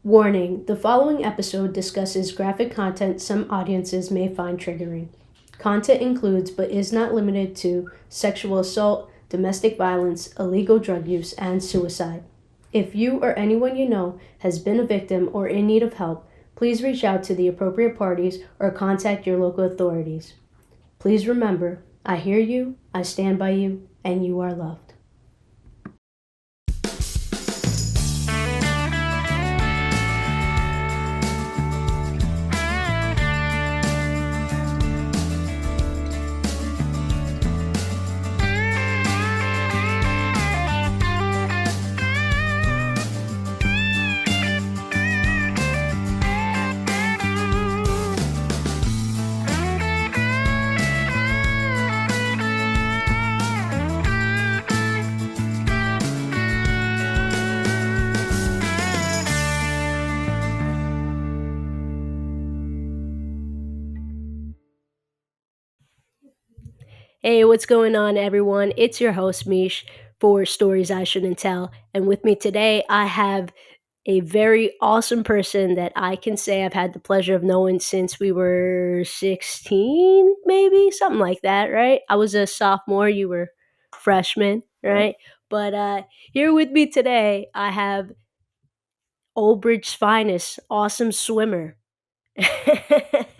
Warning: the following episode discusses graphic content some audiences may find triggering. Content includes, but is not limited to, sexual assault, domestic violence, illegal drug use, and suicide. If you or anyone you know has been a victim or in need of help, please reach out to the appropriate parties or contact your local authorities. Please remember, I hear you, I stand by you, and you are loved. Hey, what's going on, everyone? It's your host, Mish, for Stories I Shouldn't Tell. And with me today, I have a very awesome person that I can say I've had the pleasure of knowing since we were 16, maybe? Something like that, right? I was a sophomore, you were freshman, Yep. right? But here with me today, I have Old Bridge's finest, awesome swimmer.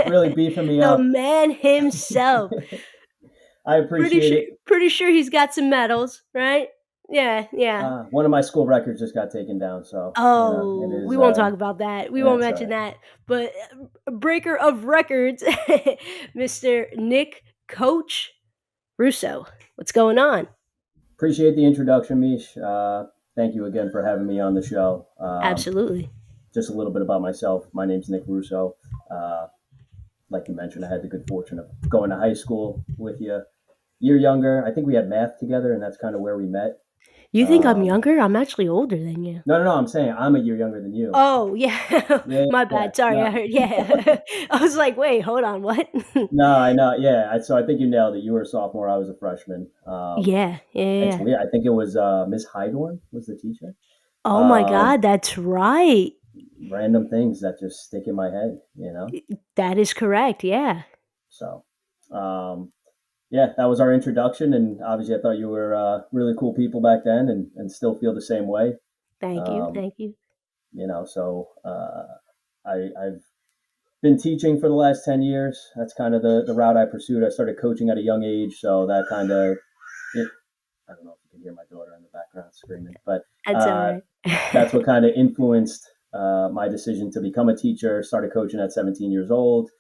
Really beefing me The up. man himself. I Pretty appreciate sure, it. pretty sure he's got some medals, right? Yeah, yeah. One of my school records just got taken down, so it Oh, we is. won't talk about that. We won't That's all mention right. that. But a breaker of records, Mr. Nick Coach Russo. What's going on? Appreciate the introduction, Mish. Thank you again for having me on the show. Absolutely. Just a little bit about myself. My name's Nick Russo. Uh, like you mentioned, I had the good fortune of going to high school with you. Year younger. I think we had math together, and that's kind of where we met. You think I'm Um, younger? I'm actually older than you. no, no, no. I'm saying I'm a year younger than you. Oh, yeah. Yeah, My yeah. bad. Sorry, I No, heard. Yeah. I was like, wait, hold on. What? no, I know. Yeah, so I think you nailed it. You were a sophomore. I was a freshman. Yeah, yeah, It's yeah. weird. I think it was Miss Hydorn was the teacher. Oh my Um, God, that's right. Random things that just stick in my head. That is correct. Yeah. So, um, yeah, that was our introduction, and obviously, I thought you were really cool people back then, and still feel the same way. Thank you. Um, Thank you. I've been teaching for the last 10 years. That's kind of the route I pursued. I started coaching at a young age, so that kind of I don't know if you can hear my daughter in the background screaming, but That's all uh, right. that's what kind of influenced my decision to become a teacher. Started coaching at 17 years old.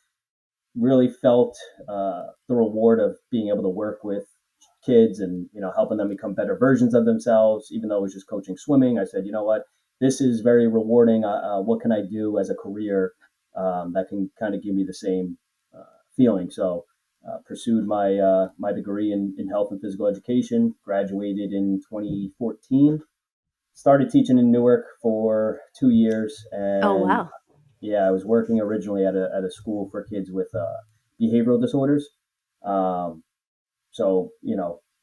Really felt the reward of being able to work with kids and helping them become better versions of themselves. Even though I was just coaching swimming, I said, you know what, this is very rewarding. What can I do as a career that can kind of give me the same feeling? So pursued my degree in health and physical education. Graduated in 2014. Started teaching in Newark for 2 years, Oh, and wow. yeah, I was working originally at a school for kids with behavioral disorders. Um, so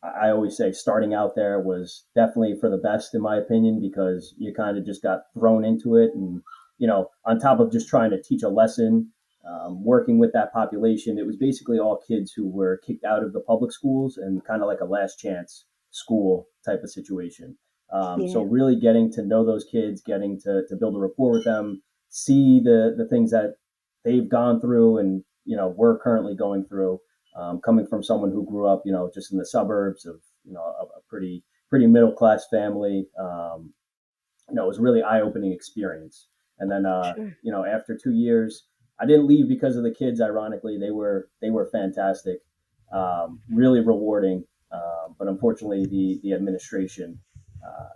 I always say starting out there was definitely for the best in my opinion because you kind of just got thrown into it, and on top of just trying to teach a lesson, working with that population, it was basically all kids who were kicked out of the public schools and kind of like a last chance school type of situation. So Yeah. really getting to know those kids, getting to build a rapport with them, see the things that they've gone through and we're currently going through, coming from someone who grew up just in the suburbs of a pretty middle class family. It was a really eye opening experience. And then Sure. after 2 years, I didn't leave because of the kids. Ironically, they were fantastic, really rewarding. But unfortunately, the administration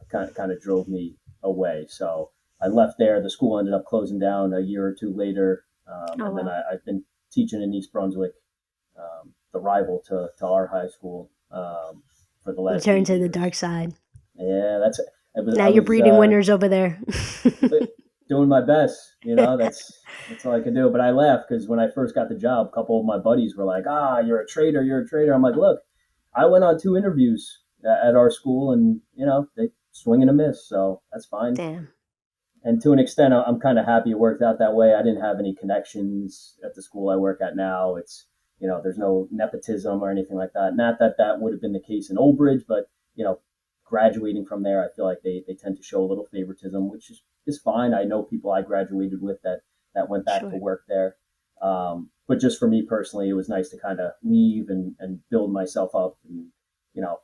kind of drove me away. So I left there. The school ended up closing down a year or two later, Oh, and then wow. I've been teaching in East Brunswick, the rival to our high school, for the You last turned eight to the dark years. side. Yeah, Now I you're was breeding winners over there. doing my best. That's all I could do. But I laughed because when I first got the job, a couple of my buddies were like, "Ah, you're a traitor. You're a traitor." I'm like, "Look, I went on 2 interviews at our school, and they swing and a miss, so that's fine." Damn. And to an extent, I'm kind of happy it worked out that way. I didn't have any connections at the school I work at now. It's, there's no nepotism or anything like that. Not that that would have been the case in Old Bridge, but, graduating from there, I feel like they tend to show a little favoritism, which is fine. I know people I graduated with that went back to Sure. work there. But just for me personally, it was nice to kind of leave and build myself up and, you know,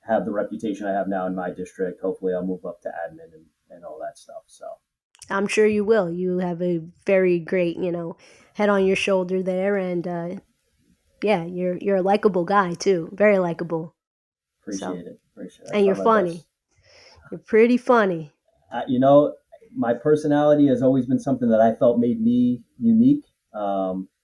have the reputation I have now in my district. Hopefully I'll move up to admin and all that stuff. So I'm sure you will. You have a very great, head on your shoulder there, and yeah, you're a likable guy too, very likable. So, appreciate it. Appreciate it. I and try you're my funny. best. You're pretty funny. uh, you know, my personality has always been something that I felt made me unique,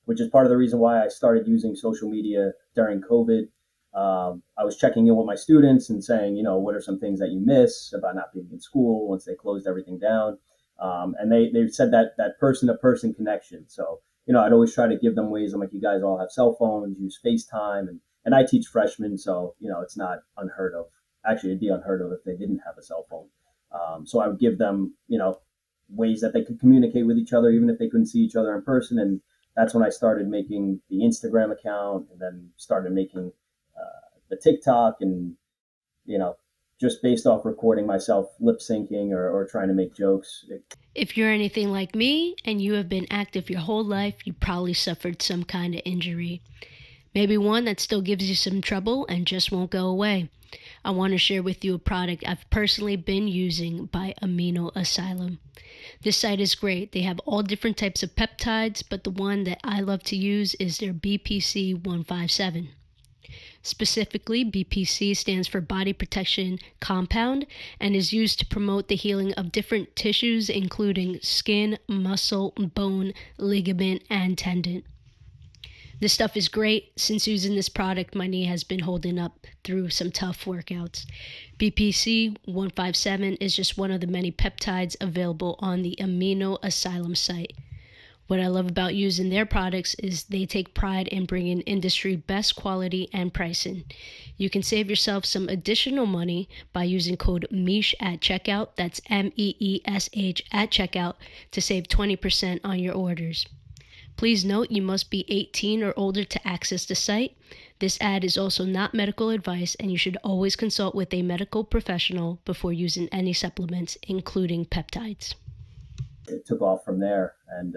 which is part of the reason why I started using social media during COVID. I was checking in with my students and saying, what are some things that you miss about not being in school once they closed everything down? And they said that person to person connection. So, I'd always try to give them ways. I'm like, you guys all have cell phones, use FaceTime. And I teach freshmen. So, it's not unheard of. Actually, it'd be unheard of if they didn't have a cell phone. So I would give them, ways that they could communicate with each other, even if they couldn't see each other in person. And that's when I started making the Instagram account, and then started making the TikTok, and you know, just based off recording myself lip syncing or trying to make jokes. If you're anything like me and you have been active your whole life, you probably suffered some kind of injury. Maybe one that still gives you some trouble and just won't go away. I want to share with you a product I've personally been using by Amino Asylum. This site is great. They have all different types of peptides, but the one that I love to use is their BPC 157. Specifically, BPC stands for Body Protection Compound and is used to promote the healing of different tissues, including skin, muscle, bone, ligament, and tendon. This stuff is great. Since using this product, my knee has been holding up through some tough workouts. BPC 157 is just one of the many peptides available on the Amino Asylum site. What I love about using their products is they take pride in bringing industry best quality and pricing. You can save yourself some additional money by using code MEESH at checkout. That's MEESH at checkout to save 20% on your orders. Please note you must be 18 or older to access the site. This ad is also not medical advice, and you should always consult with a medical professional before using any supplements, including peptides. It took off from there, and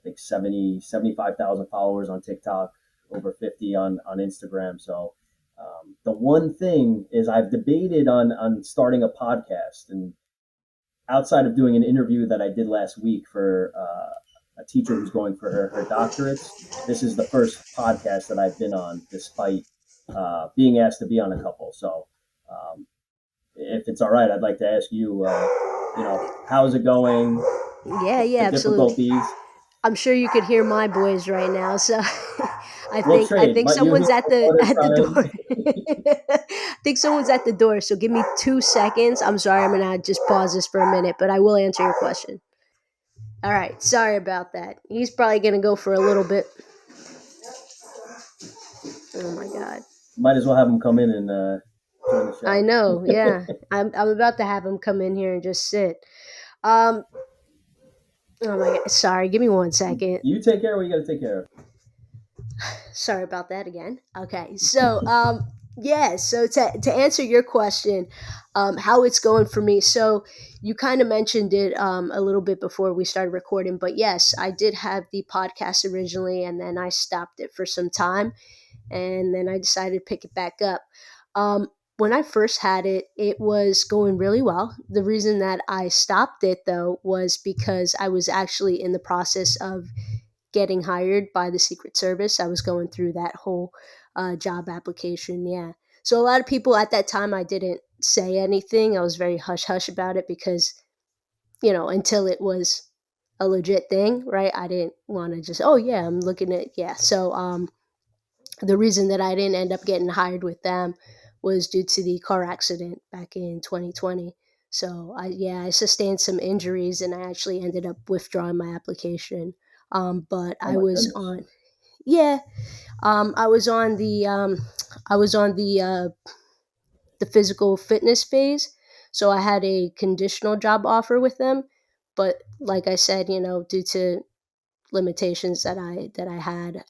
like 75,000 followers on TikTok, over 50 on Instagram. So the one thing is I've debated on starting a podcast, and outside of doing an interview that I did last week for a teacher who's going for her doctorates, this is the first podcast that I've been on, despite being asked to be on a couple. So, if it's all right, I'd like to ask you, how's it going? Yeah, yeah, The absolutely. difficulties. I'm sure you could hear my boys right now, so We'll I trade. think But you hear someone's my daughter at the crying. door. I think someone's at the door, so give me 2 seconds. I'm sorry, I'm gonna just pause this for a minute, but I will answer your question. All right, sorry about that. He's probably gonna go for a little bit. Oh my god. Might as well have him come in and join the I show. know, yeah. I'm about to have him come in here and just sit. Um oh my god, sorry, give me 1 second. You take care of what you got to take care of. Sorry about that again. Okay, so yeah, so to answer your question, how it's going for me. So you kind of mentioned it a little bit before we started recording, but yes, I did have the podcast originally, and then I stopped it for some time, and then I decided to pick it back up. Um, when I first had it, it was going really well. The reason that I stopped it though was because I was actually in the process of getting hired by the Secret Service. I was going through that whole job application. Yeah. So a lot of people at that time, I didn't say anything. I was very hush hush about it because, until it was a legit thing, right? I didn't want to just, oh, yeah, I'm looking at, yeah. So the reason that I didn't end up getting hired with them was due to the car accident back in 2020. So I sustained some injuries and I actually ended up withdrawing my application. But Oh I my was goodness. on, yeah, I was on the physical fitness phase. So I had a conditional job offer with them, but like I said, due to limitations that I had,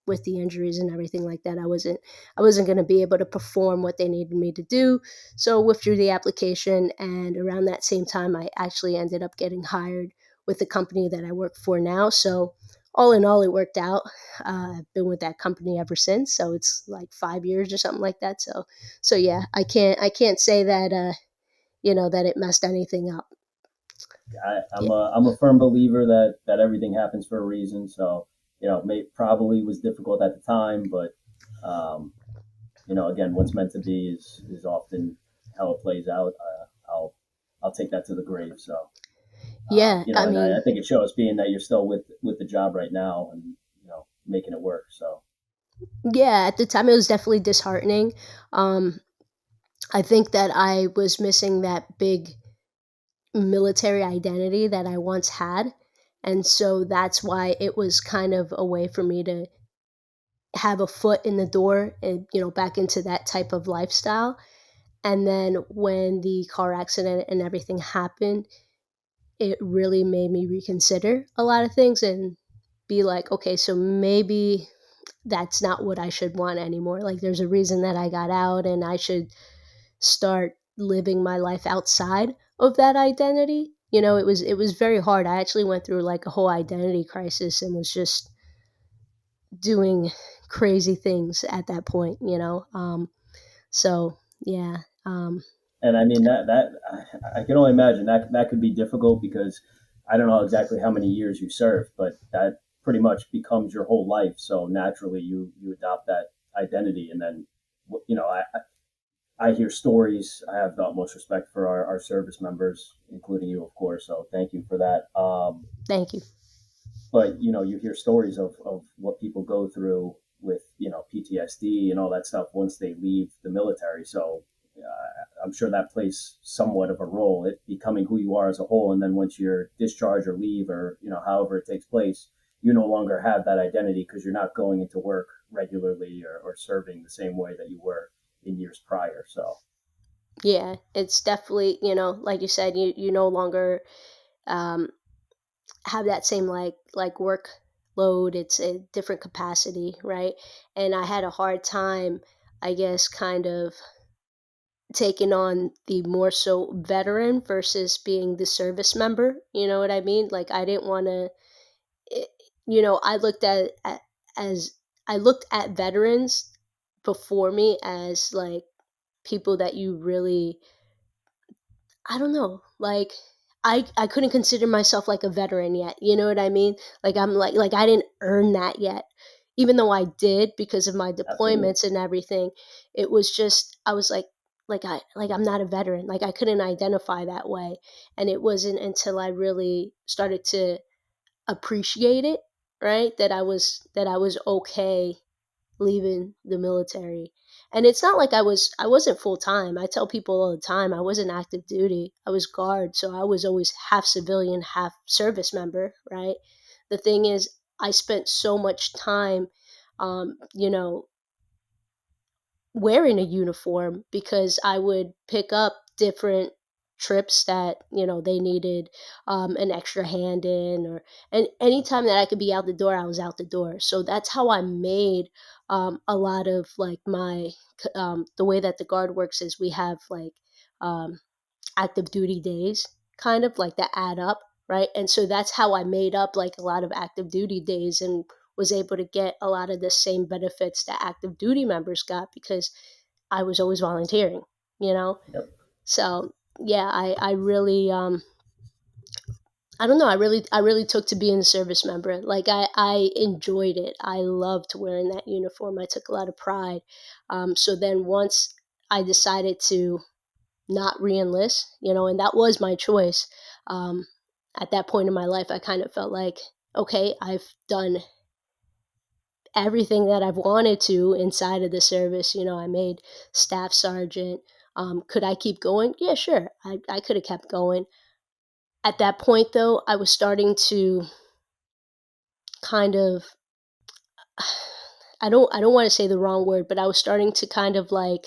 with the injuries and everything like that. I wasn't going to be able to perform what they needed me to do, so withdrew the application. And around that same time, I actually ended up getting hired with the company that I work for now. So all in all, it worked out. I've been with that company ever since, so it's like 5 years or something like that. So yeah, I can't say that that it messed anything up. I'm a firm believer that everything happens for a reason. So probably was difficult at the time, but um, again, what's meant to be is often how it plays out. I'll take that to the grave. So Yeah, I and I mean, think it shows being that you're still with the job right now and making it work. So yeah, at the time it was definitely disheartening. Um, I think that I was missing that big military identity that I once had. And so that's why it was kind of a way for me to have a foot in the door and, back into that type of lifestyle. And then when the car accident and everything happened, it really made me reconsider a lot of things and be like, okay, so maybe that's not what I should want anymore. Like, there's a reason that I got out, and I should start living my life outside of that identity. It was very hard. I actually went through like a whole identity crisis and was just doing crazy things at that point. So yeah. and I mean that I can only imagine that could be difficult because I don't know exactly how many years you served, but that pretty much becomes your whole life. So naturally, you adopt that identity, and then I hear stories. I have the utmost respect for our service members, including you, of course. So thank you for that. Thank you. But you hear stories of what people go through with PTSD and all that stuff once they leave the military. So I'm sure that plays somewhat of a role, it becoming who you are as a whole. And then once you're discharged or leave, or however it takes place, you no longer have that identity because you're not going into work regularly, or serving the same way that you were in years prior. So Yeah, it's definitely, like you said, you no longer um, have that same like work load. It's a different capacity, right? And I had a hard time, I guess, kind of taking on the more so veteran versus being the service member. You know what I mean? Like, I didn't want to, I looked as I looked at veterans before me as like people that you really, I don't know, like, I couldn't consider myself like a veteran yet. You know what I mean? Like, I'm like I didn't earn that yet. Even though I did because of my absolutely. deployments and everything, it was just I was like, I'm not a veteran. Like, I couldn't identify that way. And it wasn't until I really started to appreciate it, right? That I was okay leaving the military. And it's not like I wasn't full time. I tell people all the time I wasn't active duty. I was guard, so I was always half civilian, half service member, right? The thing is, I spent so much time you know, wearing a uniform because I would pick up different trips that they needed an extra hand in, or and anytime that I could be out the door, I was out the door. So that's how I made a lot of like the way that the guard works is we have like um, active duty days, kind of like that add up, right? And so that's how I made up like a lot of active duty days and was able to get a lot of the same benefits that active duty members got because I was always volunteering, you know? Yep. So yeah, I really I don't know, I really took to being a service member. Like, I enjoyed it. I loved wearing that uniform. I took a lot of pride. So then once I decided to not re-enlist, and that was my choice. Um, at that point in my life, I kind of felt like, okay, I've done everything that I've wanted to inside of the service. I made staff sergeant. Could I keep going? Yeah, sure. I could have kept going. At that point, though, I was starting to kind of, I don't want to say the wrong word, but I was starting to kind of like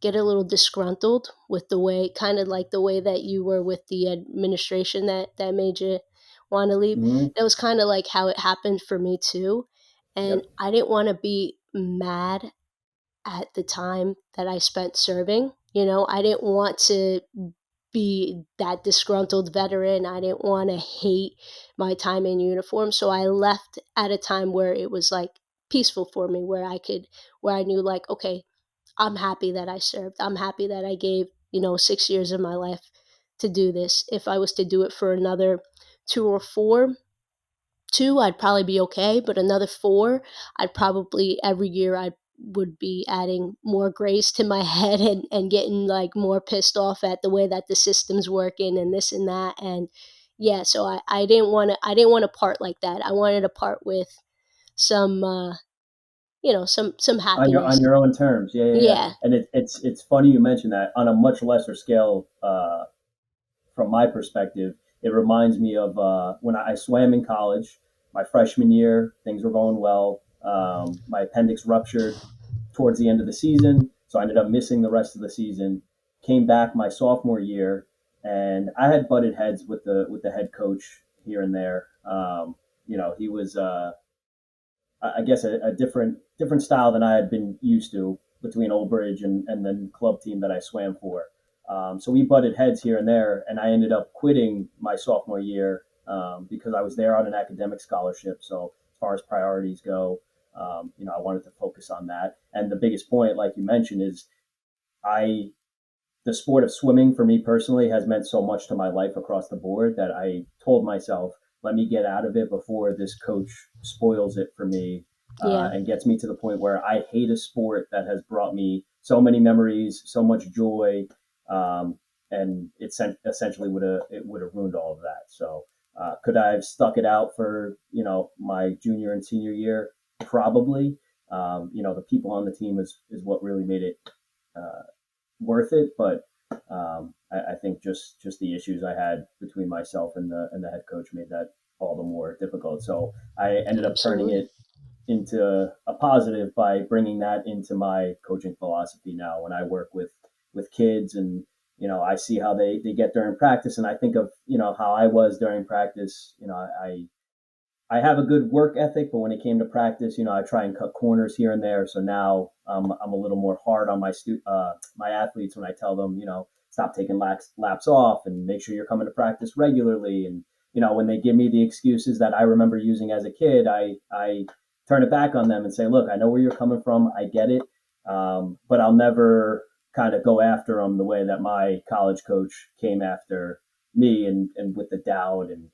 get a little disgruntled with the way, kind of like the way that you were with the administration that made you want to leave. Hmm. That was kind of like how it happened for me too. And Yep. I didn't want to be mad at the time that I spent serving. I didn't want to be that disgruntled veteran. I didn't want to hate my time in uniform. So I left at a time where it was like peaceful for me, where I knew like, okay, I'm happy that I served. I'm happy that I gave, 6 years of my life to do this. If I was to do it for another two or four, two, I'd probably be okay, but another four, I'd probably every year I would be adding more grace to my head and getting like more pissed off at the way that the system's working and this and that. And yeah, so I didn't want to part like that. I wanted to part with some some On happiness. your own terms. Yeah, yeah, yeah. Yeah. And it's funny you mentioned that on a much lesser scale. From my perspective, it reminds me of when I swam in college. My freshman year, things were going well. My appendix ruptured towards the end of the season, so I ended up missing the rest of the season. Came back my sophomore year, and I had butted heads with the head coach here and there. He was I guess a different style than I had been used to between Old Bridge and the club team that I swam for. So we butted heads here and there, and I ended up quitting my sophomore year because I was there on an academic scholarship. So as far as priorities go, I wanted to focus on that. And the biggest point, like you mentioned, is I the sport of swimming for me personally has meant so much to my life across the board that I told myself, let me get out of it before this coach spoils it for me Yeah. and gets me to the point where I hate a sport that has brought me so many memories, so much joy, and essentially would have ruined all of that. So could I have stuck it out for my junior and senior year? Probably. The people on the team is what really made it uh, worth it. But I think just the issues I had between myself and the head coach made that all the more difficult. So I ended up turning Absolutely. it into a positive by bringing that into my coaching philosophy now when I work with kids. And I see how they get during practice, and I think of how I was during practice. I have a good work ethic, but when it came to practice, I try and cut corners here and there. So now I'm a little more hard on my athletes when I tell them, stop taking laps off and make sure you're coming to practice regularly. And when they give me the excuses that I remember using as a kid, I turn it back on them and say, look, I know where you're coming from, I get it, but I'll never kind of go after them the way that my college coach came after me and with the doubt. And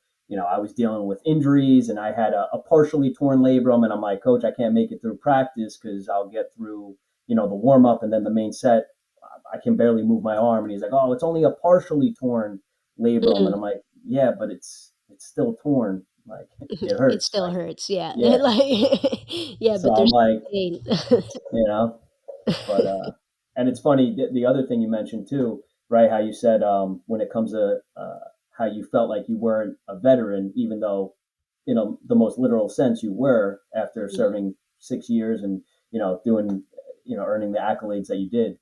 I was dealing with injuries and I had a partially torn labrum, and I'm like, coach, I can't make it through practice because I'll get through, the warm up and then the main set. I can barely move my arm. And he's like, oh, it's only a partially torn labrum. And Mm. I'm like, yeah, but it's still torn. Like it It hurts. still Like, hurts. Yeah. yeah. Like, yeah, So but I'm there's like, pain. you know, but and it's funny the other thing you mentioned too, right? How you said when it comes to how you felt like you weren't a veteran, even though the most literal sense you were after Yeah. serving 6 years and doing earning the accolades that you did.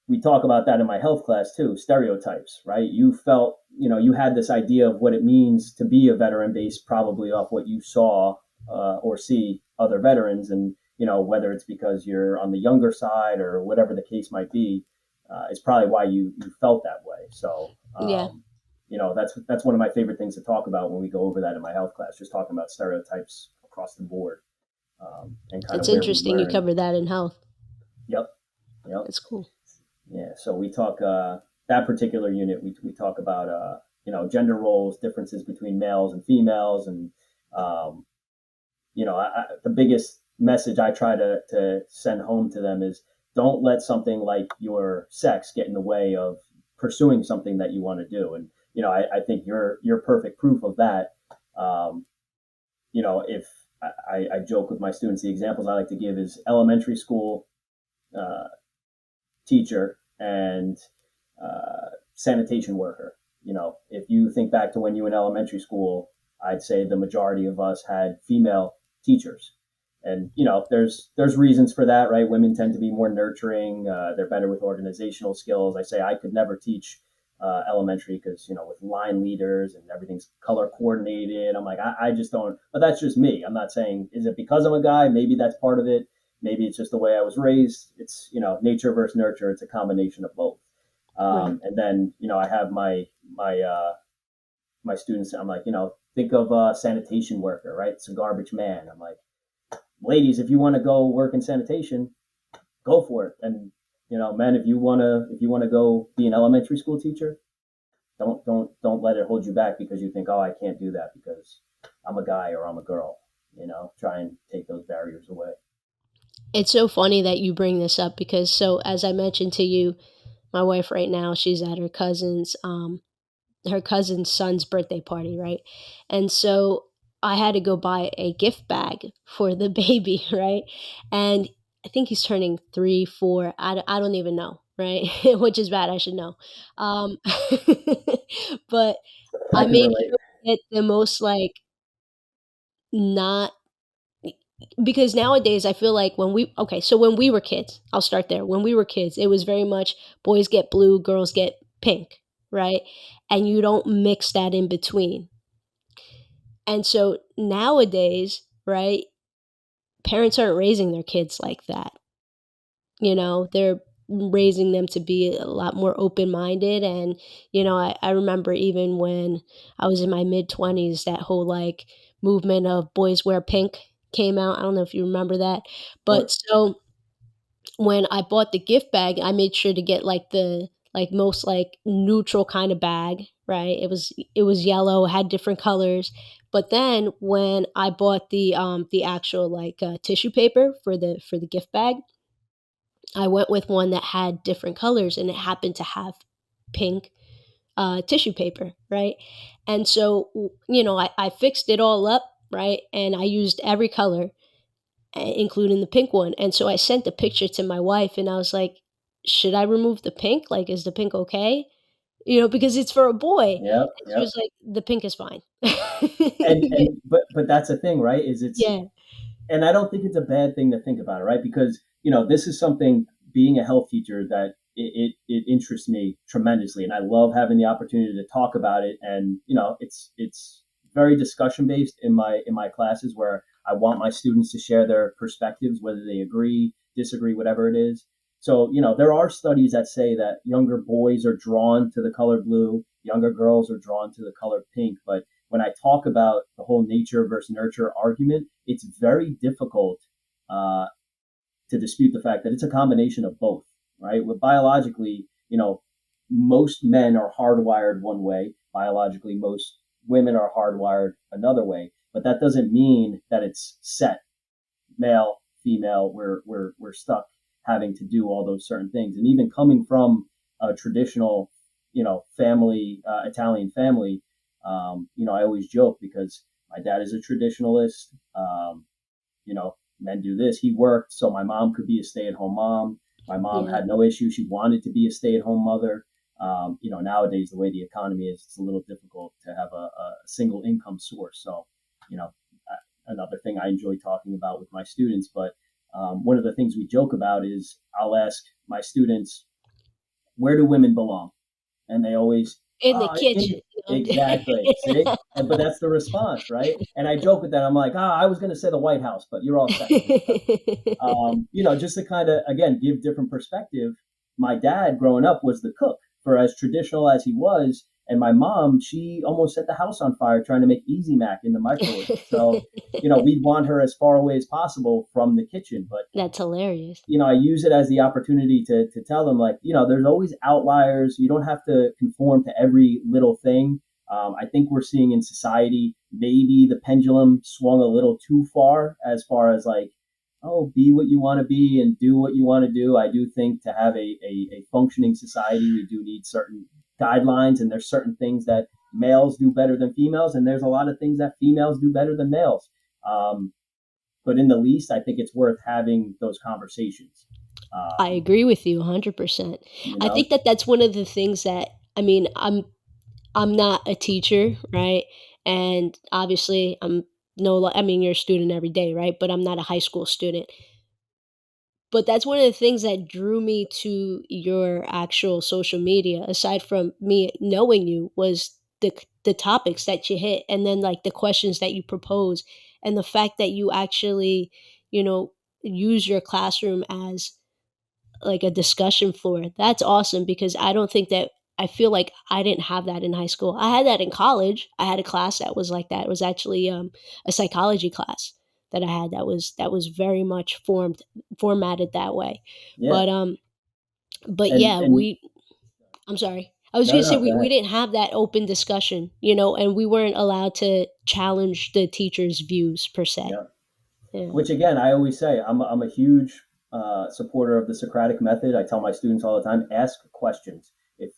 We talk about that in my health class too, stereotypes, right? You felt, you had this idea of what it means to be a veteran based probably off what you saw or see other veterans. And, whether it's because you're on the younger side or whatever the case might be, is probably why you felt that way. So, Yeah. that's one of my favorite things to talk about when we go over that in my health class, just talking about stereotypes across the board and kind of It's where we interesting you learn. covered that in health. Yep. Yep. That's cool. Yeah, so we talk that particular unit. We talk about gender roles, differences between males and females, and um, the biggest message I try to send home to them is don't let something like your sex get in the way of pursuing something that you want to do. And I think you're perfect proof of that. Um, if I joke with my students, the examples I like to give is elementary school uh, teacher and sanitation worker. If you think back to when you were in elementary school, I'd say the majority of us had female teachers. And there's reasons for that, right? Women tend to be more nurturing. They're better with organizational skills. I say I could never teach elementary because with line leaders and everything's color coordinated. I'm like I just don't. But that's just me. I'm not saying is it because I'm a guy. Maybe that's part of it. Maybe it's just the way I was raised. It's nature versus nurture. It's a combination of both. Right. And then I have my students. I'm like think of a sanitation worker, right? It's a garbage man. I'm like, ladies, if you want to go work in sanitation, go for it. And men, if you want to go be an elementary school teacher, don't let it hold you back because you think, oh, I can't do that because I'm a guy or I'm a girl. Try and take those barriers away. It's so funny that you bring this up because, so as I mentioned to you, my wife right now, she's at her cousin's son's birthday party, right? And so I had to go buy a gift bag for the baby, right? And I think he's turning 3, 4. I don't even know, right? Which is bad. I should know. Um, but I I can made relate. sure to get the most like not because nowadays I feel like when we were kids, I'll start there. When we were kids, it was very much boys get blue, girls get pink, right? And you don't mix that in between. And so nowadays, right, parents aren't raising their kids like that. They're raising them to be a lot more open minded. And, I remember even when I was in my mid 20s, that whole like movement of boys wear pink came out. I don't know if you remember that. Of But course. so when I bought the gift bag, I made sure to get like the like most like neutral kind of bag, right? It was yellow, had different colors. But then when I bought the actual like tissue paper for the gift bag, I went with one that had different colors and it happened to have pink tissue paper, right? And so, I fixed it all up, right? And I used every color, including the pink one. And so I sent the picture to my wife and I was like, should I remove the pink? Like, is the pink okay? Because it's for a boy. Yep. And she Yep. was like, the pink is fine. And but that's the thing, right? Is it's Yeah. and I don't think it's a bad thing to think about it, right? Because this is something being a health teacher that it interests me tremendously, and I love having the opportunity to talk about it. And it's very discussion based in my classes where I want my students to share their perspectives, whether they agree, disagree, whatever it is. So there are studies that say that younger boys are drawn to the color blue, younger girls are drawn to the color pink, but when I talk about the whole nature versus nurture argument, it's very difficult uh, to dispute the fact that it's a combination of both, right? With biologically, most men are hardwired one way. Biologically, most women are hardwired another way. But that doesn't mean that it's set male, female. We're stuck having to do all those certain things. And even coming from a traditional, family, Italian family, I always joke because my dad is a traditionalist. Men do this. He worked so my mom could be a stay-at-home mom. My mom Yeah. had no issue. She wanted to be a stay-at-home mother. Nowadays the way the economy is, it's a little difficult to have a single income source. So, you know, another thing I enjoy talking about with my students. But one of the things we joke about is I'll ask my students, where do women belong? And they always, In the oh, kitchen. exactly. See? But that's the response, right? And I joke with that. I'm like, I was going to say the White House, but you're all set. So, just to kind of, again, give different perspective. My dad growing up was the cook for as traditional as he was. And my mom, she almost set the house on fire trying to make Easy Mac in the microwave. So, we'd want her as far away as possible from the kitchen. But That's hilarious. I use it as the opportunity to tell them, like, there's always outliers. You don't have to conform to every little thing. I think we're seeing in society maybe the pendulum swung a little too far as like, oh, be what you want to be and do what you want to do. I do think to have a functioning society, we do need certain guidelines, and there's certain things that males do better than females, and there's a lot of things that females do better than males. Um, but in the least, I think it's worth having those conversations. I Um, agree with you 100%. you I know, think that that's one of the things that I mean, I'm not a teacher, right? And obviously, I'm no, I mean, you're a student every day, right? But I'm not a high school student. But that's one of the things that drew me to your actual social media, aside from me knowing you, was the topics that you hit, and then like the questions that you propose, and the fact that you actually, you know, use your classroom as like a discussion floor. That's awesome because I don't think that I feel like I didn't have that in high school. I had that in college. I had a class that was like that. It was actually a psychology class that I had that was very much formatted that way. Yeah. But yeah, And we I'm sorry. I was no, going to say no, go we ahead. didn't have that open discussion, and we weren't allowed to challenge the teacher's views per se. Yeah. Yeah. Which again, I always say I'm a huge supporter of the Socratic method. I tell my students all the time, ask questions.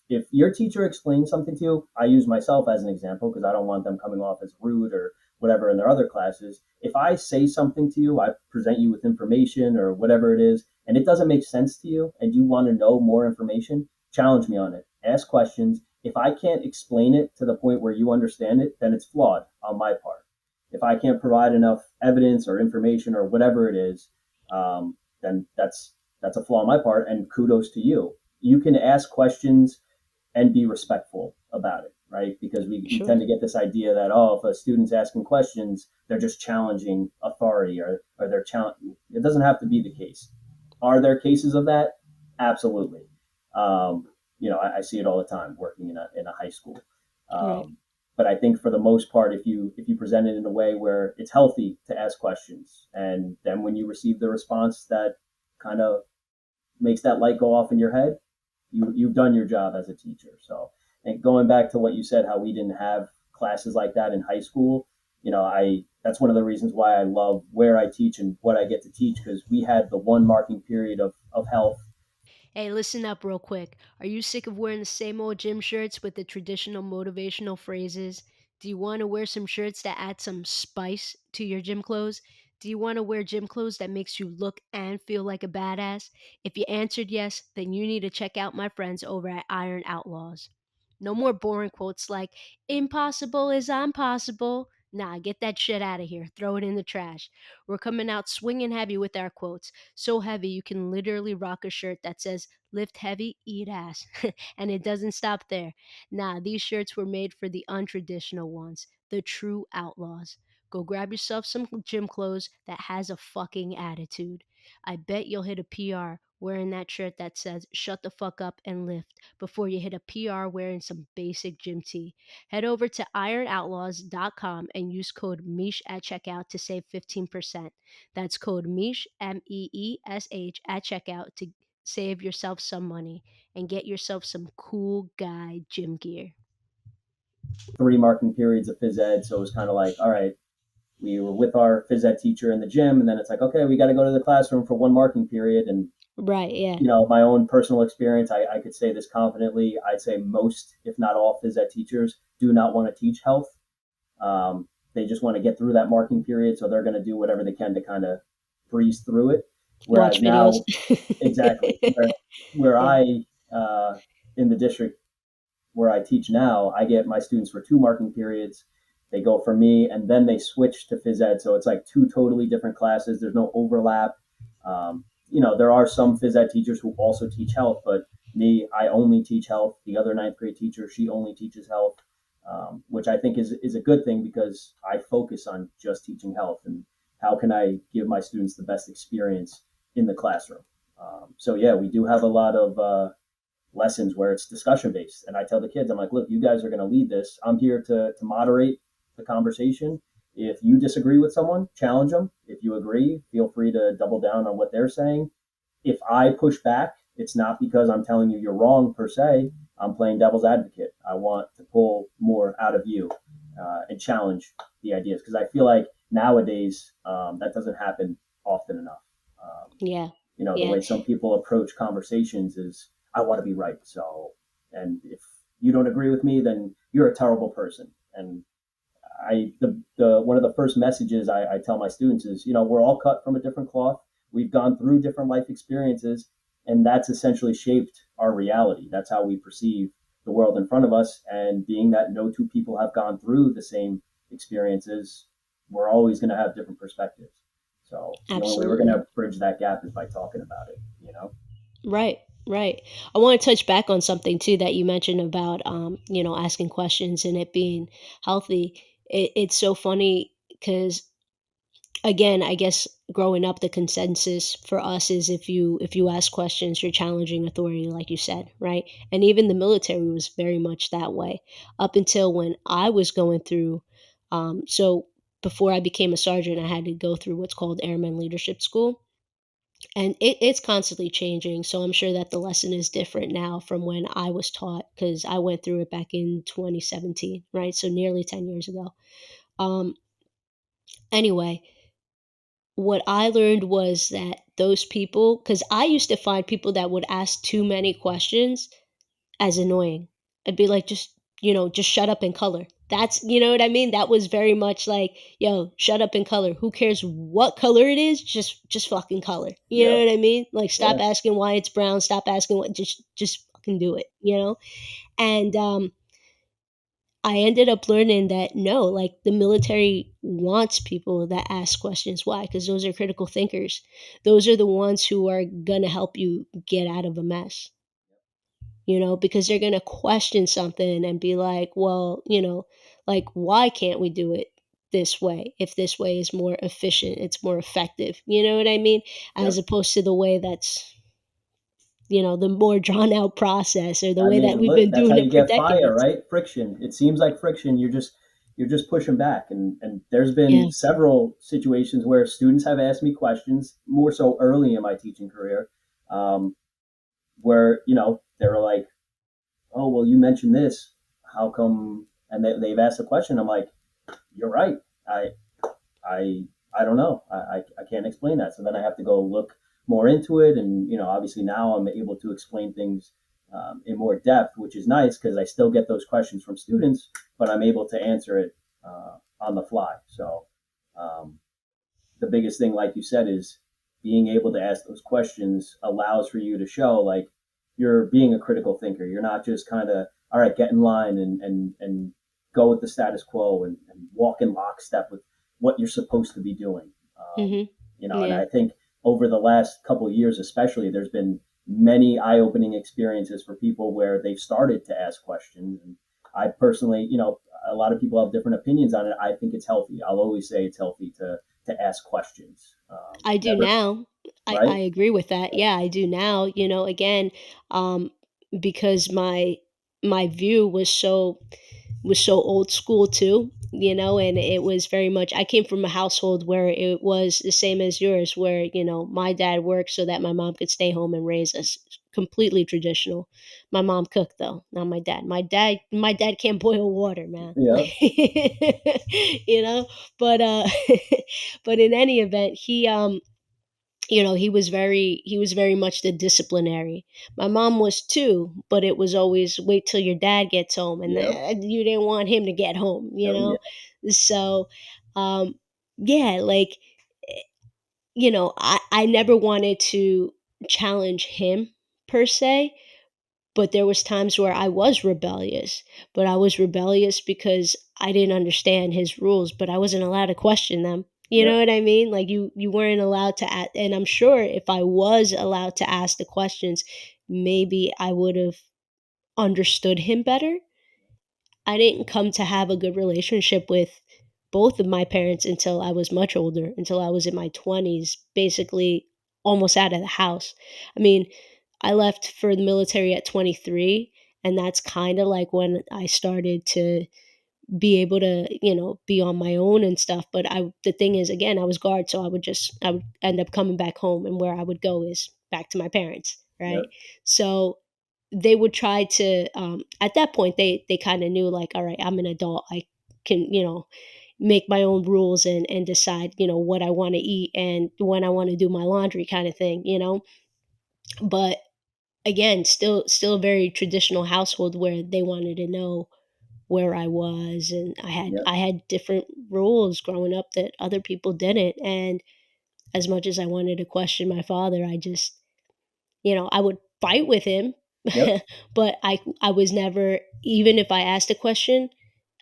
If your teacher explains something to you, I use myself as an example because I don't want them coming off as rude or whatever in their other classes. If I say something to you, I present you with information or whatever it is, and it doesn't make sense to you, and you want to know more information, challenge me on it. Ask questions. If I can't explain it to the point where you understand it, then it's flawed on my part. If I can't provide enough evidence or information or whatever it is, then that's a flaw on my part. And kudos to you. You can ask questions and be respectful about it, right? Because we tend Sure. to get this idea that, oh, if a student's asking questions, they're just challenging authority or they're challenging. It doesn't have to be the case. Are there cases of that? Absolutely. I see it all the time working in a high school. Right. But I think for the most part, if you present it in a way where it's healthy to ask questions, and then when you receive the response that kind of makes that light go off in your head, you've done your job as a teacher. So, and going back to what you said, how we didn't have classes like that in high school, I that's one of the reasons why I love where I teach and what I get to teach because we had the one marking period of health. Hey, listen up real quick. Are you sick of wearing the same old gym shirts with the traditional motivational phrases? Do you want to wear some shirts that add some spice to your gym clothes? Do you want to wear gym clothes that makes you look and feel like a badass? If you answered yes, then you need to check out my friends over at Iron Outlaws. No more boring quotes like impossible is I'm possible. Nah, get that shit out of here. Throw it in the trash. We're coming out swinging heavy with our quotes, so heavy you can literally rock a shirt that says lift heavy, eat ass. And it doesn't stop there. Nah, these shirts were made for the untraditional ones, the true outlaws. Go grab yourself some gym clothes that has a fucking attitude. I bet you'll hit a PR wearing that shirt that says shut the fuck up and lift before you hit a PR wearing some basic gym tee. Head over to ironoutlaws.com and use code MISH at checkout to save 15%. That's code MEESH, MEESH, at checkout to save yourself some money and get yourself some cool guy gym gear. Three marking periods of phys ed, so it was kind of like, all right, we were with our phys ed teacher in the gym, and then it's like, okay, we got to go to the classroom for one marking period. And Right, yeah. my own personal experience, I could say this confidently. I'd say most, if not all, phys ed teachers do not want to teach health. They just want to get through that marking period, so they're going to do whatever they can to kind of breeze through it. Watch Whereas videos. now, exactly where Yeah. I in the district where I teach now, I get my students for two marking periods. They go for me, and then they switch to phys ed. So it's like two totally different classes. There's no overlap. There are some phys ed teachers who also teach health, but me, I only teach health. The other ninth grade teacher, she only teaches health, which I think is a good thing because I focus on just teaching health and how can I give my students the best experience in the classroom. So yeah, we do have a lot of lessons where it's discussion based. And I tell the kids, I'm like, look, you guys are going to lead this. I'm here to moderate the conversation. If you disagree with someone, challenge them. If you agree, feel free to double down on what they're saying. If I push back, it's not because I'm telling you you're wrong per se. I'm playing devil's advocate. I want to pull more out of you and challenge the ideas because I feel like nowadays that doesn't happen often enough. Um, Yeah. the Yeah. way some people approach conversations is I want to be right. So, and if you don't agree with me, then you're a terrible person. And the one of the first messages I tell my students is, we're all cut from a different cloth. We've gone through different life experiences, and that's essentially shaped our reality. That's how we perceive the world in front of us. And being that no two people have gone through the same experiences, we're always going to have different perspectives. So the only way we're going Absolutely. to bridge that gap is by talking about it, you know? Right, right. I want to touch back on something too that you mentioned about asking questions and it being healthy. It's so funny because again, I guess growing up the consensus for us is if you ask questions, you're challenging authority, like you said, right? And even the military was very much that way up until when I was going through so before I became a sergeant, I had to go through what's called Airman Leadership School, and it's constantly changing, so I'm sure that the lesson is different now from when I was taught because I went through it back in 2017, right? So nearly 10 years ago. Um, anyway, what I learned was that those people, because I used to find people that would ask too many questions as annoying. I'd be like, just shut up and color. That's, you know what I mean? That was very much like, yo, shut up and color. Who cares what color it is? Just fucking color. You know Yep. what I mean? Like, stop Yeah. asking why it's brown. Stop asking what. Just fucking do it. You know. And I ended up learning that no, like the military wants people that ask questions. Why? Because those are critical thinkers. Those are the ones who are gonna help you get out of a mess, because they're going to question something and be like, well, like, why can't we do it this way? If this way is more efficient, it's more effective. You know what I mean? As Yep. opposed to the way that's, the more drawn out process or the I way that mean, we've look, been that's how doing you it for get fire, decades. right? Friction. It seems like friction. You're just pushing back, and there's Yeah. been several situations where students have asked me questions, more so early in my teaching career, um, where they were like, "Oh, well, you mentioned this. How come?" And they've asked a question. I'm like, "You're right. I I I don't know. I can't explain that. So then I have to go look more into it, and obviously now I'm able to explain things in more depth, which is nice because I still get those questions from students, but I'm able to answer it on the fly. So um, the biggest thing, like you said, is being able to ask those questions allows for you to show like you're being a critical thinker. You're not just kind of all right, get in line and go with the status quo and walk in lockstep with what you're supposed to be doing. Hmm. And Yeah. I think over the last couple of years, especially, there's been many eye-opening experiences for people where they've started to ask questions. And I personally, a lot of people have different opinions on it. I think it's healthy. I'll always say it's healthy to ask questions. I do Never, now. I right? agree with that. Yeah, I do now. Again, um, because my view was so old school too, and it was very much I came from a household where it was the same as yours, where, my dad worked so that my mom could stay home and raise us. Completely traditional. My mom cooked though, not my dad. My dad can't boil water, man. Yeah, You know, but but in any event, he was very much the disciplinary. My mom was too, but it was always wait till your dad gets home, and yep, you didn't want him to get home, oh yeah, so um yeah, like, I never wanted to challenge him per se, but there was times where I was rebellious, but I was rebellious because I didn't understand his rules, but I wasn't allowed to question them. You know yep, what I mean? Like, you weren't allowed to ask, and I'm sure if I was allowed to ask the questions, maybe I would have understood him better. I didn't come to have a good relationship with both of my parents until I was much older, until I was in my 20s, basically almost out of the house. I mean, I left for the military at 23, and that's kind of like when I started to be able to, be on my own and stuff. But the thing is, again, I was guard, so I would end up coming back home, and where I would go is back to my parents, right? yep, So they would try to, at that point, they kind of knew, like, all right, I'm an adult, I can, make my own rules and decide, what I want to eat and when I want to do my laundry, kind of thing, but again, still a very traditional household where they wanted to know where I was, and I had yep, I had different rules growing up that other people didn't. And as much as I wanted to question my father, I just, I would fight with him, yep, but I was never, even if I asked a question,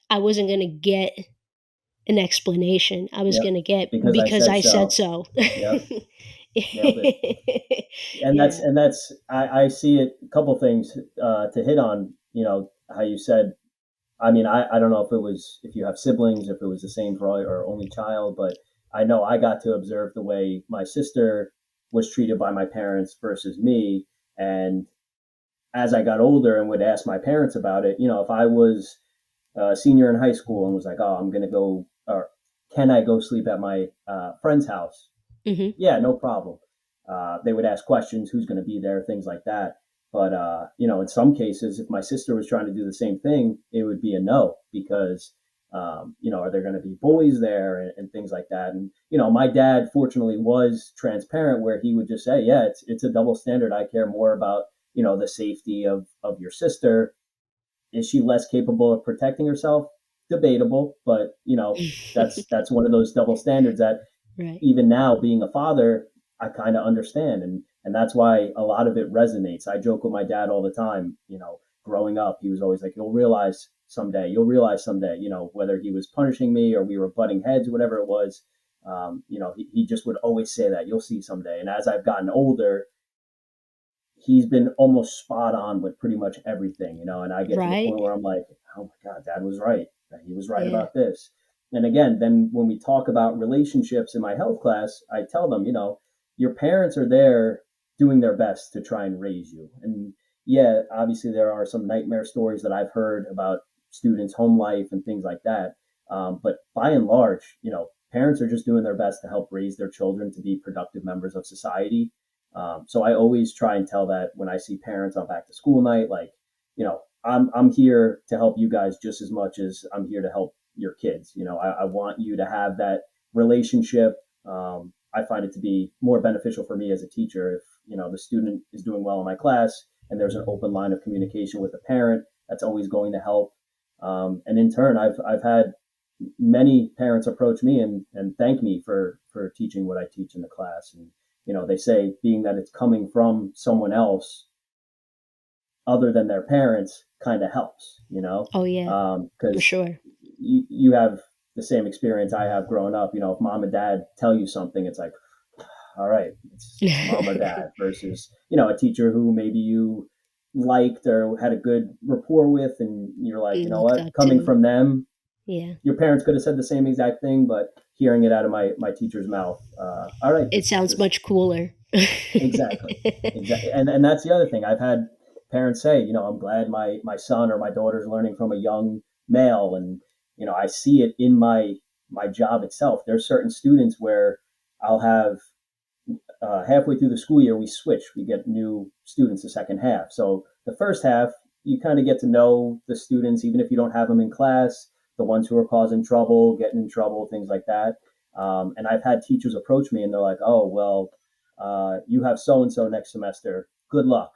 I wasn't going to get an explanation I was Yep. going to get Because I because said I said so. so. Yep. Nailed it. And Yeah. I see it a couple things to hit on, how you said, I mean, I don't know if it was, if you have siblings, if it was the same for all or only child, but I know I got to observe the way my sister was treated by my parents versus me. And as I got older and would ask my parents about it, if I was a senior in high school and was like, oh, I'm going to go, or can I go sleep at my friend's house? Hmm. Yeah, no problem. They would ask questions, who's going to be there, things like that. But in some cases, if my sister was trying to do the same thing, it would be a no because are there going to be bullies there and things like that? And my dad fortunately was transparent, where he would just say, yeah, it's a double standard. I care more about the safety of your sister. Is she less capable of protecting herself? Debatable, but that's one of those double standards that Right. even now being a father, I kind of understand, and that's why a lot of it resonates. I joke with my dad all the time. Growing up, he was always like, "You'll realize someday. You'll realize someday." Whether he was punishing me or we were butting heads, whatever it was. He just would always say that you'll see someday. And as I've gotten older, he's been almost spot on with pretty much everything, and I get to the Right. point where I'm like, oh my God, dad was right. He was right Yeah. about this. And again, then when we talk about relationships in my health class, I tell them, your parents are there doing their best to try and raise you. And yeah, obviously there are some nightmare stories that I've heard about students' home life and things like that. But by and large, parents are just doing their best to help raise their children to be productive members of society. So I always try and tell that when I see parents on back to school night, like, I'm here to help you guys just as much as I'm here to help your kids. I want you to have that relationship. I find it to be more beneficial for me as a teacher if, the student is doing well in my class and there's an open line of communication with the parent. That's always going to help. And in turn, I've had many parents approach me and thank me for teaching what I teach in the class. And they say being that it's coming from someone else other than their parents kind of helps, Oh yeah, for because sure. you have the same experience I have growing up. If mom and dad tell you something, it's like, all right, it's mom or dad versus, a teacher who maybe you liked or had a good rapport with. And you're like, you know Looked what, up coming to. from them, Yeah. your parents could have said the same exact thing, but hearing it out of my teacher's mouth, all right, It sounds this much cooler. exactly, exactly, and that's the other thing. I've had parents say, I'm glad my son or my daughter's learning from a young male, and I see it in my job itself. There's certain students where I'll have halfway through the school year we switch. We get new students the second half. So the first half you kind of get to know the students, even if you don't have them in class. The ones who are causing trouble, getting in trouble, things like that. And I've had teachers approach me and they're like, "Oh, well, you have so and so next semester. Good luck."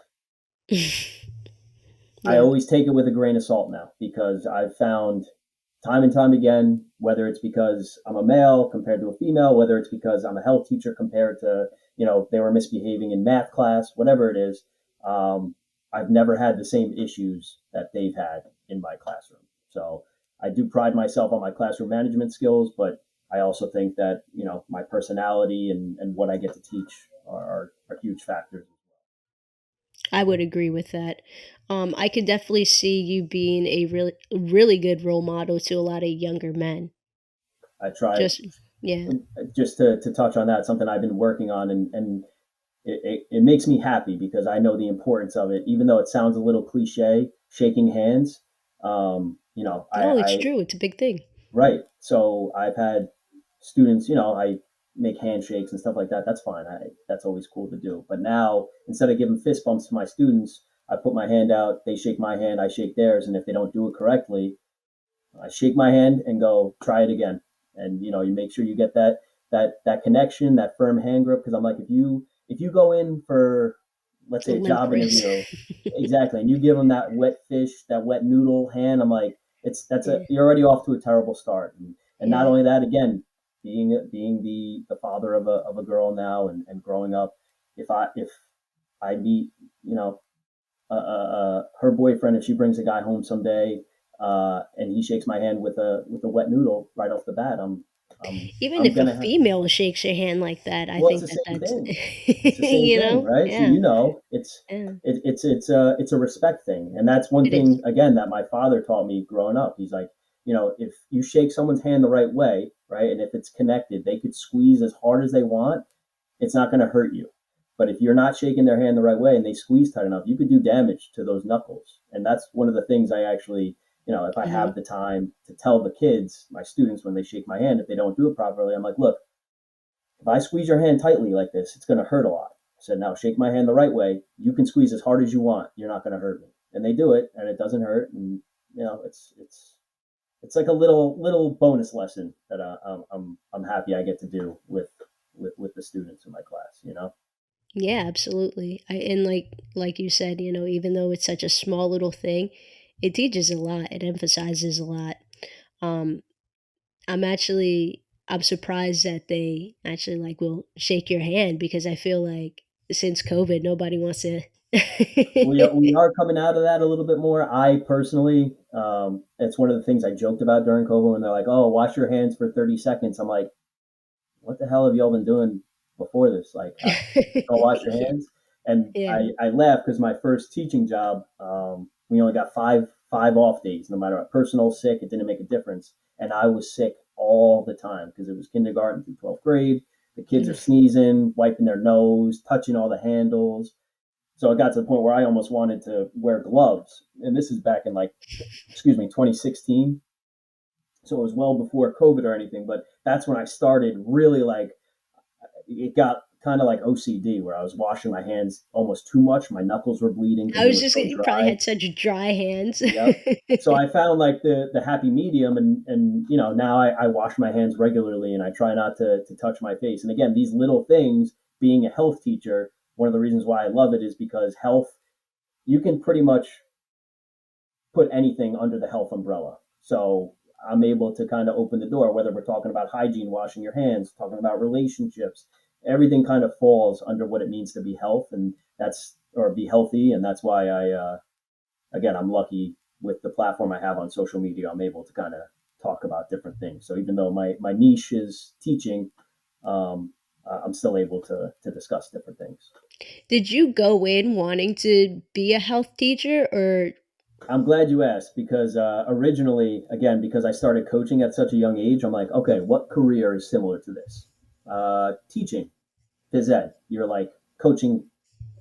I Yeah. always take it with a grain of salt now because I've found time and time again, whether it's because I'm a male compared to a female, whether it's because I'm a health teacher compared to, they were misbehaving in math class, whatever it is, um, I've never had the same issues that they've had in my classroom. So I do pride myself on my classroom management skills, but I also think that, my personality and what I get to teach are huge factors. I would agree with that. I could definitely see you being a really good role model to a lot of younger men. I try Just yeah. just to touch on that, something I've been working on, and it makes me happy because I know the importance of it, even though it sounds a little cliche, shaking hands. No, it's I true. It's a big thing. right. So I've had students, I make handshakes and stuff like that. That's fine. That's always cool to do. But now instead of giving fist bumps to my students, I put my hand out, they shake my hand, I shake theirs. And if they don't do it correctly, I shake my hand and go, try it again. And you make sure you get that connection, that firm hand grip. Because I'm like, if you go in for, let's A say, a limp job wrist. interview, exactly, and you give them that wet fish, that wet noodle hand, I'm like, Yeah. you're already off to a terrible start. And not Yeah. only that, again, being the father of a girl now and growing up, if I meet, her boyfriend, if she brings a guy home someday, and he shakes my hand with a wet noodle right off the bat, Even I'm if a gonna have. female shakes your hand like that, I Well, it's think the that same that's, thing. It's the same thing, right? So yeah, you know, yeah, it's a respect thing, and that's one it is. thing again that my father taught me growing up. He's like, if you shake someone's hand the right way, right, and if it's connected, they could squeeze as hard as they want. It's not going to hurt you. But if you're not shaking their hand the right way and they squeeze tight enough, you could do damage to those knuckles. And that's one of the things I actually, if I Uh-huh. have the time to tell the kids, my students, when they shake my hand, if they don't do it properly, I'm like, look, if I squeeze your hand tightly like this, it's going to hurt a lot. I said, now shake my hand the right way. You can squeeze as hard as you want. You're not going to hurt me. And they do it, and it doesn't hurt. And it's like a little bonus lesson that I'm happy I get to do with the students in my class. Yeah, absolutely. And like you said, even though it's such a small little thing, it teaches a lot. It emphasizes a lot. Um, I'm surprised that they actually like will shake your hand because I feel like since COVID, nobody wants to. We are coming out of that a little bit more. I personally, it's one of the things I joked about during COVID when they're like, "Oh, wash your hands for 30 seconds." I'm like, what the hell have y'all been doing before this? Like, go wash your hands. And Yeah. I laugh because my first teaching job, we only got five off days, no matter what, personal, sick, it didn't make a difference. And I was sick all the time because it was kindergarten through 12th grade. The kids are sneezing, wiping their nose, touching all the handles. So it got to the point where I almost wanted to wear gloves. And this is back in 2016. So it was well before COVID or anything, but that's when I started really like it got kind of like OCD where I was washing my hands almost too much. My knuckles were bleeding because I they was were just so you probably dry. had such dry hands. Yep. So I found like the happy medium, and now I wash my hands regularly and I try not to touch my face. And again, these little things, being a health teacher, one of the reasons why I love it is because health, you can pretty much put anything under the health umbrella. So I'm able to kind of open the door, whether we're talking about hygiene, washing your hands, talking about relationships, everything kind of falls under what it means to be health, and that's or be healthy, and that's why again, I'm lucky with the platform I have on social media. I'm able to kind of talk about different things. So even though my niche is teaching, I'm still able to discuss different things. Did you go in wanting to be a health teacher or I'm glad you asked because originally, again, because I started coaching at such a young age, I'm like, okay, what career is similar to this? Teaching, phys ed. You're like coaching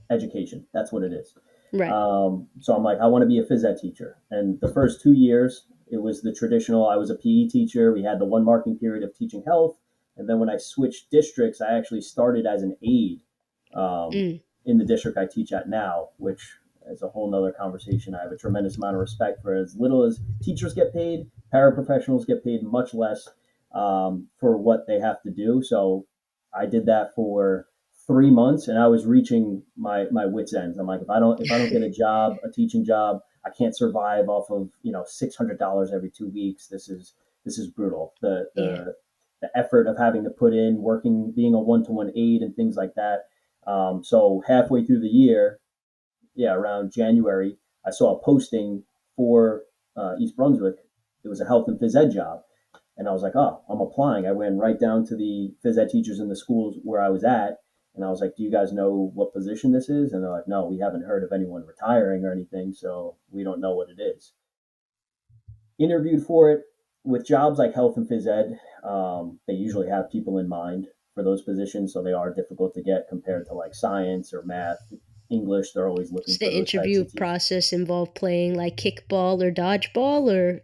education. That's what it is. right? So I'm like, I want to be a phys ed teacher. And the first 2 years, it was the traditional. I was a PE teacher. We had the one marking period of teaching health, and then when I switched districts, I actually started as an aide um, Mm. in the district I teach at now, which is a whole nother conversation. I have a tremendous amount of respect for as little as teachers get paid, paraprofessionals get paid much less for what they have to do. So I did that for 3 months and I was reaching my wits ends. I'm like, if I don't get a job, a teaching job, I can't survive off of $600 every 2 weeks. This is brutal. The Yeah. the the effort of having to put in working, being a one-to-one aide and things like that. So halfway through the year, yeah, around January, I saw a posting for East Brunswick. It was a health and phys ed job. And I was like, oh, I'm applying. I went right down to the phys ed teachers in the schools where I was at. And I was like, do you guys know what position this is? And they're like, no, we haven't heard of anyone retiring or anything. So we don't know what it is. Interviewed for it with jobs like health and phys ed. They usually have people in mind for those positions. So they are difficult to get compared to like science or math, English. They're always looking Does for the those types interview of teachers. process involve playing like kickball or dodgeball or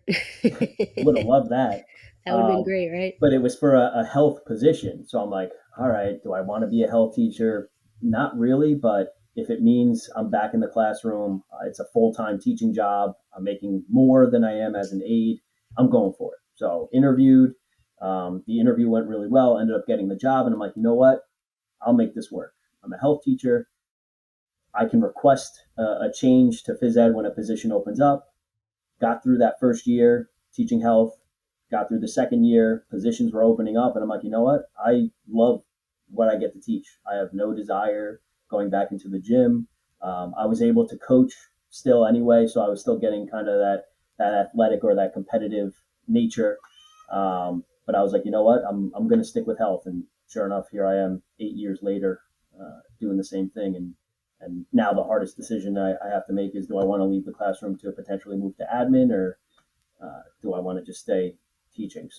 Would have loved that. that would have been Um, great, right? but it was for a health position. So I'm like, all right, do I want to be a health teacher? Not really, but if it means I'm back in the classroom, it's a full time teaching job, I'm making more than I am as an aide, I'm going for it. So interviewed. The interview went really well, ended up getting the job. And I'm like, you know what? I'll make this work. I'm a health teacher. I can request a change to phys ed when a position opens up. Got through that first year teaching health, got through the second year, positions were opening up, and I'm like, you know what? I love what I get to teach. I have no desire going back into the gym. I was able to coach still anyway, so I was still getting kind of that athletic or that competitive nature. But I was like, you know what, I'm going to stick with health. And sure enough, here I am 8 years later, doing the same thing. And now the hardest decision I have to make is, do I want to leave the classroom to potentially move to admin, or do I want to just stay teaching?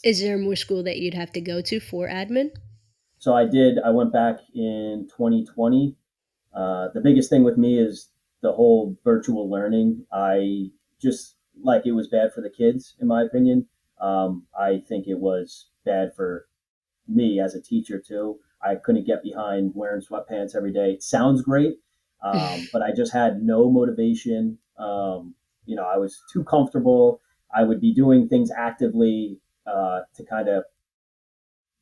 Is there more school that you'd have to go to for admin? So I did. I went back in 2020. The biggest thing with me is the whole virtual learning. I just, like, it was bad for the kids, in my opinion. I think it was bad for me as a teacher too. I couldn't get behind wearing sweatpants every day. It sounds great, but I just had no motivation. I was too comfortable. I would be doing things actively to kind of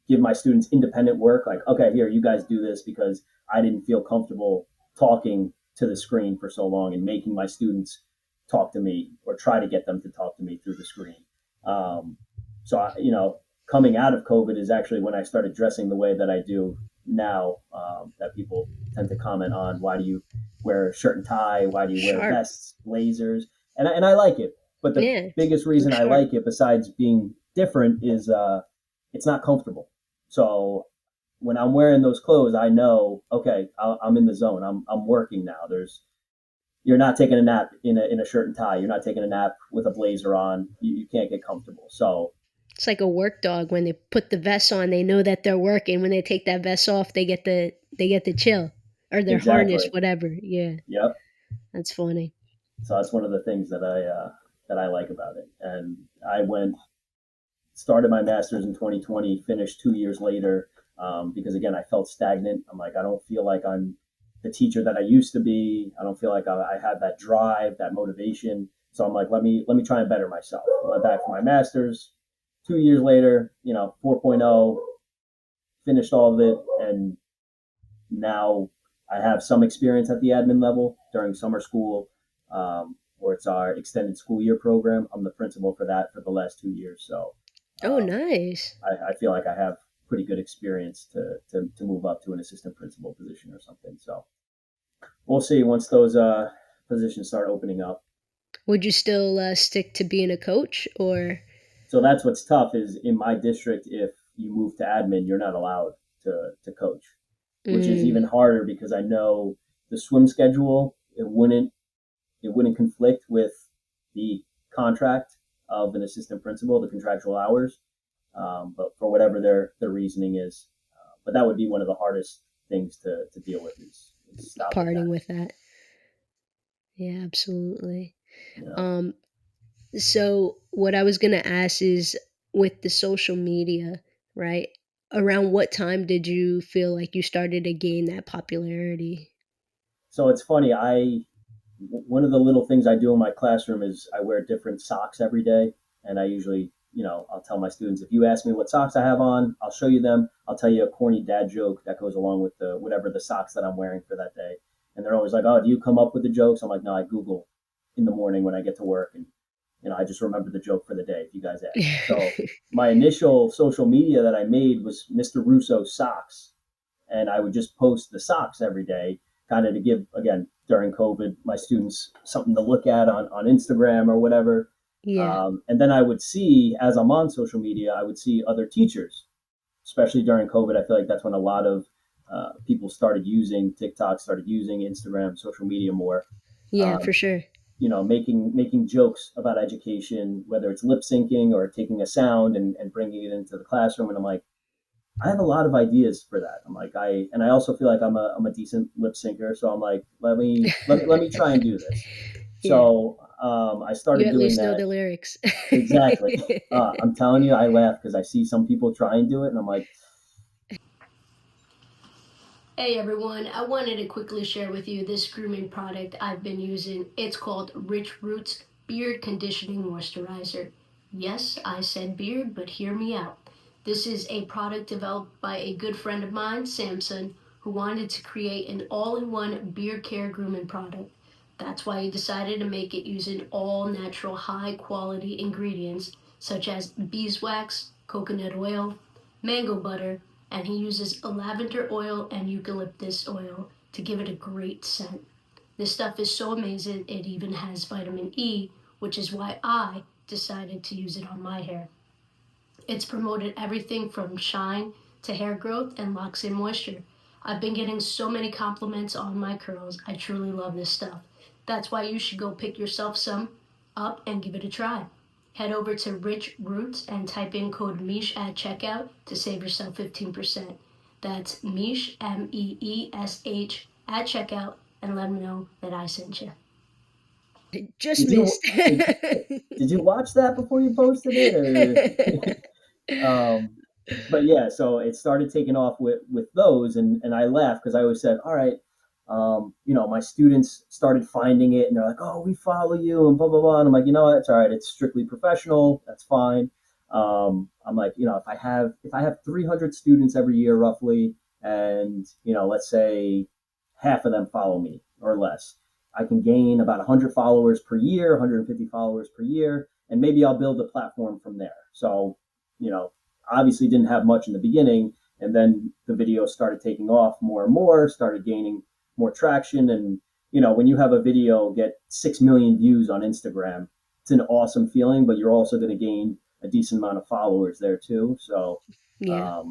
give my students independent work. Like, okay, here, you guys do this, because I didn't feel comfortable talking to the screen for so long and making my students talk to me or try to get them to talk to me through the screen. Um, so, coming out of COVID is actually when I started dressing the way that I do now, that people tend to comment on. Why do you wear a shirt and tie? Why do you wear Sharp. vests, blazers? And I like it. But the Yeah, biggest look reason I sharp. like it, besides being different, is it's not comfortable. So when I'm wearing those clothes, I know, okay, I'm in the zone. I'm working now. You're not taking a nap in a shirt and tie. You're not taking a nap with a blazer on. You can't get comfortable. So It's like a work dog. When they put the vest on, they know that they're working. When they take that vest off, they get the chill, or their harness, exactly, whatever. Yeah, yep. that's funny. So that's one of the things that I like about it. And I started my master's in 2020, finished 2 years later, because again, I felt stagnant. I'm like, I don't feel like I'm the teacher that I used to be. I don't feel like I have that drive, that motivation. So I'm like, let me try and better myself. I went back for my master's. 2 years later, 4.0, finished all of it, and now I have some experience at the admin level during summer school, where it's our extended school year program. I'm the principal for that for the last 2 years. So Oh, um, nice. I feel like I have pretty good experience to move up to an assistant principal position or something. So we'll see once those positions start opening up. Would you still stick to being a coach, or? So that's what's tough is, in my district, if you move to admin, you're not allowed to coach, which is Mm, even harder because I know the swim schedule, it wouldn't conflict with the contract of an assistant principal, the contractual hours. But for whatever their reasoning is, but that would be one of the hardest things to deal with, is stopping parting that. with that? Yeah, absolutely. You know, Um, so what I was gonna ask is, with the social media, right? Around what time did you feel like you started to gain that popularity? so it's funny. One of the little things I do in my classroom is I wear different socks every day, and I usually, I'll tell my students, if you ask me what socks I have on, I'll show you them. I'll tell you a corny dad joke that goes along with the whatever the socks that I'm wearing for that day. And they're always like, "Oh, do you come up with the jokes?" I'm like, "No, I Google in the morning when I get to work, and I just remember the joke for the day if you guys ask." So my initial social media that I made was Mr. Russo socks, and I would just post the socks every day, kind of to give, again, during COVID, my students something to look at on Instagram or whatever. Yeah, And then I would see, as I'm on social media, I would see other teachers, especially during COVID. I feel like that's when a lot of people started using TikTok, started using Instagram, social media more. yeah, Um, for sure. making jokes about education, whether it's lip syncing or taking a sound and bringing it into the classroom. And I'm like, I have a lot of ideas for that. I'm like, I also feel like I'm a decent lip syncer. So I'm like, let me try and do this. Yeah, So I you started at doing least know that. the lyrics. Exactly. I'm telling you, I laugh because I see some people try and do it, and I'm like, Hey everyone, I wanted to quickly share with you this grooming product I've been using. It's called Rich Roots Beard Conditioning Moisturizer. Yes, I said beard, but hear me out. This is a product developed by a good friend of mine, Samson, who wanted to create an all in one beard care grooming product. That's why he decided to make it using all natural, high quality ingredients such as beeswax, coconut oil, mango butter, and he uses lavender oil and eucalyptus oil to give it a great scent. This stuff is so amazing, it even has vitamin E, which is why I decided to use it on my hair. It's promoted everything from shine to hair growth and locks in moisture. I've been getting so many compliments on my curls. I truly love this stuff. That's why you should go pick yourself some up and give it a try. Head over to Rich Roots and type in code Mish at checkout to save yourself 15%. That's Mish, Meesh, at checkout, and let them know that I sent you. Just Did you missed. did you watch that before you posted it, or um, but yeah, so it started taking off with those, and I laughed because I always said, all right, my students started finding it, and they're like, oh, we follow you, and blah blah blah, and I'm like, you know what, it's all right, it's strictly professional, that's fine. I'm like, if I have 300 students every year roughly, and let's say half of them follow me or less, I can gain about 100 followers per year, 150 followers per year, and maybe I'll build a platform from there. So, you know, obviously didn't have much in the beginning, and then the video started taking off more and more, started gaining more traction. And when you have a video get 6 million views on Instagram, it's an awesome feeling, but you're also going to gain a decent amount of followers there too. So, Yeah.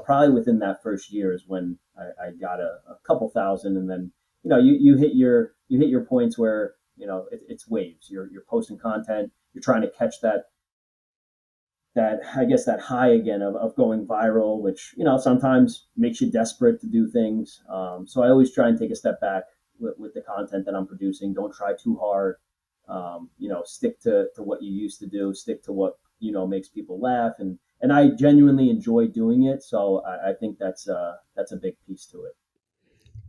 probably within that first year is when I got a couple thousand, and then you hit your points where it's waves. You're posting content. You're trying to catch that I guess that high again of going viral, which sometimes makes you desperate to do things. So I always try and take a step back with the content that I'm producing. Don't try too hard. Stick to what you used to do. Stick to what makes people laugh, and I genuinely enjoy doing it. So I think that's a big piece to it.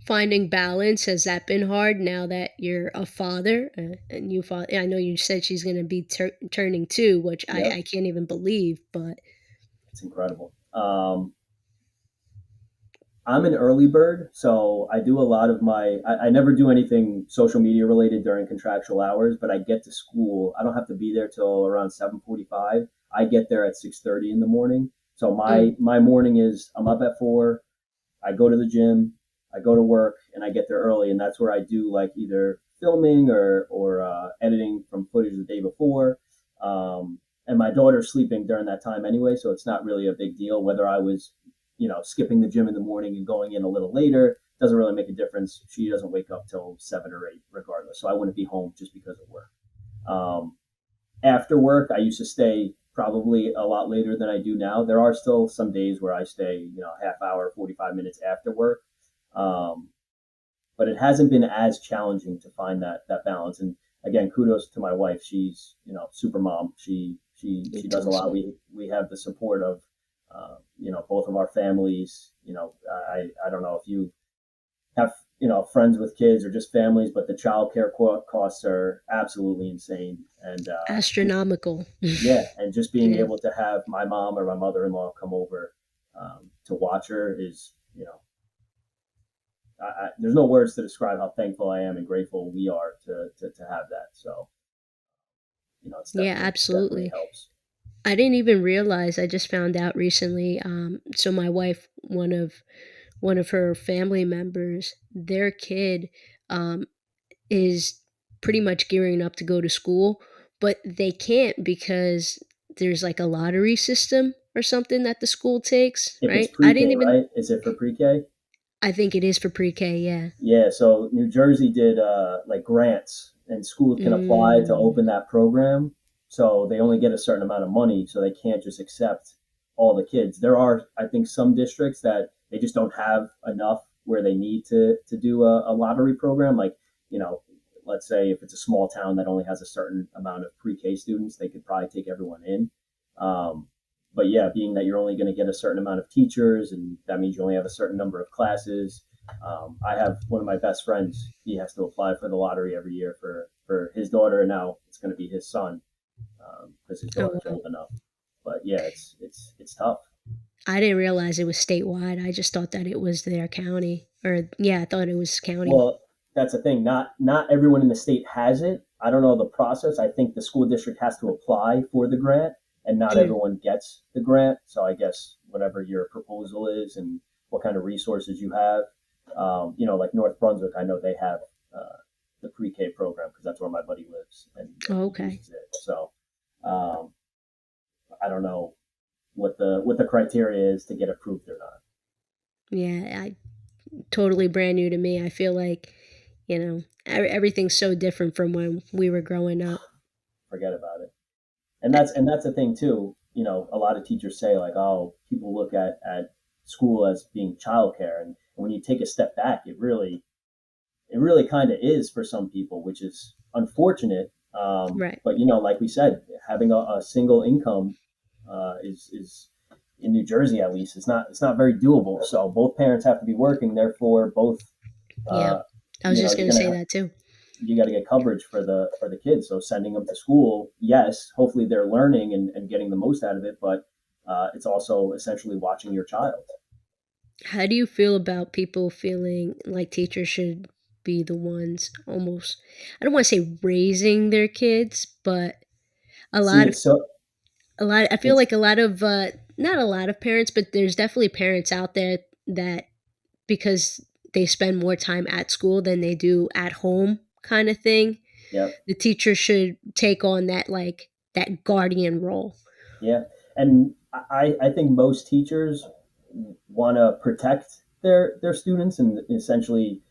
Finding balance, has that been hard now that you're a father, and I know you said she's going to be turning 2, which I Yep, can't even believe, but it's incredible. I'm an early bird, so I do a lot of I never do anything social media related during contractual hours, but I get to school. I don't have to be there till around 7:45. I get there at 6:30 in the morning. So mm, my morning is I'm up at 4, I go to the gym, I go to work, and I get there early, and that's where I do like either filming or editing from footage the day before. And my daughter's sleeping during that time anyway, so it's not really a big deal whether I was, skipping the gym in the morning and going in a little later. Doesn't really make a difference. She doesn't wake up till 7 or 8, regardless. So I wouldn't be home just because of work. Um, After work, I used to stay probably a lot later than I do now. There are still some days where I stay, half hour, 45 minutes after work. Um, but it hasn't been as challenging to find that balance. And again, kudos to my wife. She's, super mom. She it's does a lot. awesome. We have the support of, both of our families. I don't know if you have, friends with kids or just families, but the child care costs are absolutely insane. And Astronomical. yeah, and just being Yeah. able to have my mom or my mother-in-law come over to watch her is, there's no words to describe how thankful I am and grateful we are to have that. So, it's Yeah, definitely absolutely. helps. I didn't even realize, I just found out recently, so my wife, one of her family members, their kid, um, is pretty much gearing up to go to school, but they can't because there's like a lottery system or something that the school takes, If it's right? I didn't pre-K, even. right? Is it for pre-K? I think it is for pre-K, yeah. Yeah. So New Jersey did like grants, and schools can apply to Mm, open that program. So they only get a certain amount of money, so they can't just accept all the kids. There are, I think, some districts that they just don't have enough where they need to do a lottery program. Like, you know, let's say if it's a small town that only has a certain amount of pre-K students, they could probably take everyone in. Um, but yeah, being that you're only going to get a certain amount of teachers, and that means you only have a certain number of classes. I have one of my best friends. He has to apply for the lottery every year for his daughter, and now it's going to be his son because his oh, daughter's wow. old enough. But yeah, it's tough. I didn't realize it was statewide. I just thought that it was their county. Or, yeah, I thought it was county. Well, that's the thing. Not everyone in the state has it. I don't know the process. I think the school district has to apply for the grant, and not Mm, everyone gets the grant. So I guess whatever your proposal is and what kind of resources you have, like North Brunswick, I know they have the pre-K program because that's where my buddy lives and Oh, he okay. uses it. So um, I don't know what the criteria is to get approved or not. Yeah, I totally brand new to me. I feel like, everything's so different from when we were growing up. Forget about it. And that's the thing too. A lot of teachers say like, oh, people look at school as being childcare, and when you take a step back, it really kind of is for some people, which is unfortunate. Right. But like we said, having a single income is in New Jersey at least it's not very doable. So both parents have to be working. Therefore, both Yeah. uh, I was just you're going to say gonna that too. you got to get coverage for the kids. So sending them to school, yes, hopefully they're learning and getting the most out of it, but it's also essentially watching your child. How do you feel about people feeling like teachers should be the ones almost, I don't want to say raising their kids, but a See, lot, I feel it's like a lot of, not a lot of parents, but there's definitely parents out there that because they spend more time at school than they do at home kind of thing, yeah, the teacher should take on that guardian role. yeah, and I think most teachers want to protect their students and essentially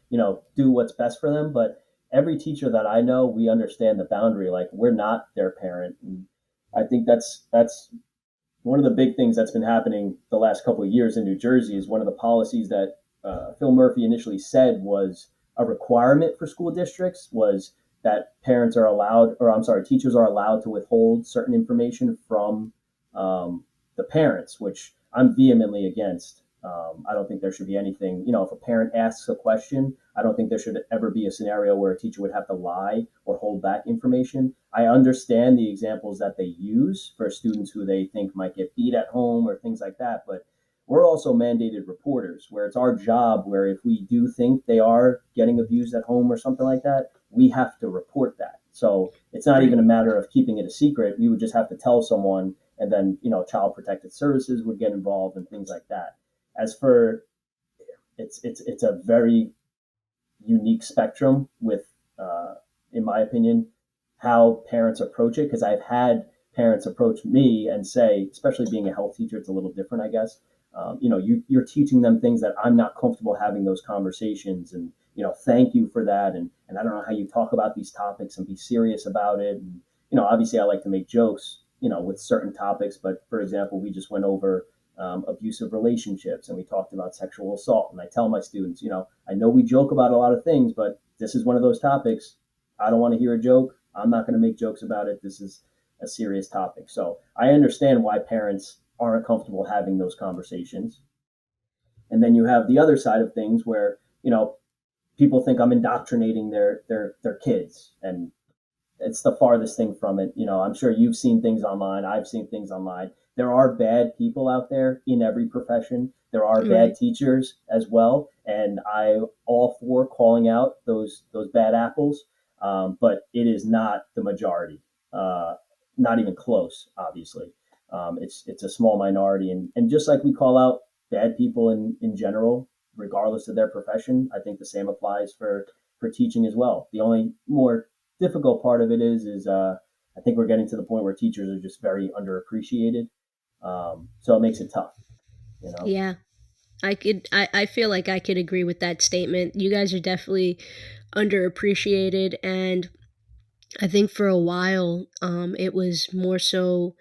do what's best for them. But every teacher that I know, we understand the boundary. Like we're not their parent. And I think that's one of the big things that's been happening the last couple of years in New Jersey is one of the policies that Phil Murphy initially said was a requirement for school districts was that parents are allowed, or I'm sorry, teachers are allowed to withhold certain information from the parents, which I'm vehemently against. I don't think there should be anything, if a parent asks a question, I don't think there should ever be a scenario where a teacher would have to lie or hold back information. I understand the examples that they use for students who they think might get beat at home or things like that, but we're also mandated reporters where it's our job where if we do think they are getting abused at home or something like that, we have to report that. So it's not even Right. a matter of keeping it a secret. We would just have to tell someone and then, child protective services would get involved and things like that. As for it's a very unique spectrum with, in my opinion, how parents approach it. Because I've had parents approach me and say, especially being a health teacher, it's a little different, I guess. You're teaching them things that I'm not comfortable having those conversations, and thank you for that. And I don't know how you talk about these topics and be serious about it. And obviously, I like to make jokes, with certain topics. But for example, we just went over abusive relationships and we talked about sexual assault. And I tell my students, I know we joke about a lot of things, but this is one of those topics. I don't want to hear a joke. I'm not going to make jokes about it. This is a serious topic. So I understand why parents aren't comfortable having those conversations. And then you have the other side of things where, people think I'm indoctrinating their kids. And it's the farthest thing from it. I'm sure you've seen things online. I've seen things online. There are bad people out there in every profession. There are bad Right. teachers as well, and I all for calling out those bad apples. But it is not the majority. Uh, Not even close. Obviously, it's a small minority, and just like we call out bad people in general, regardless of their profession, I think the same applies for teaching as well. The only more difficult part of it is I think we're getting to the point where teachers are just very underappreciated. So it makes it tough, you know. Yeah. I feel like I could agree with that statement. You guys are definitely underappreciated, and I think for a while, it was more so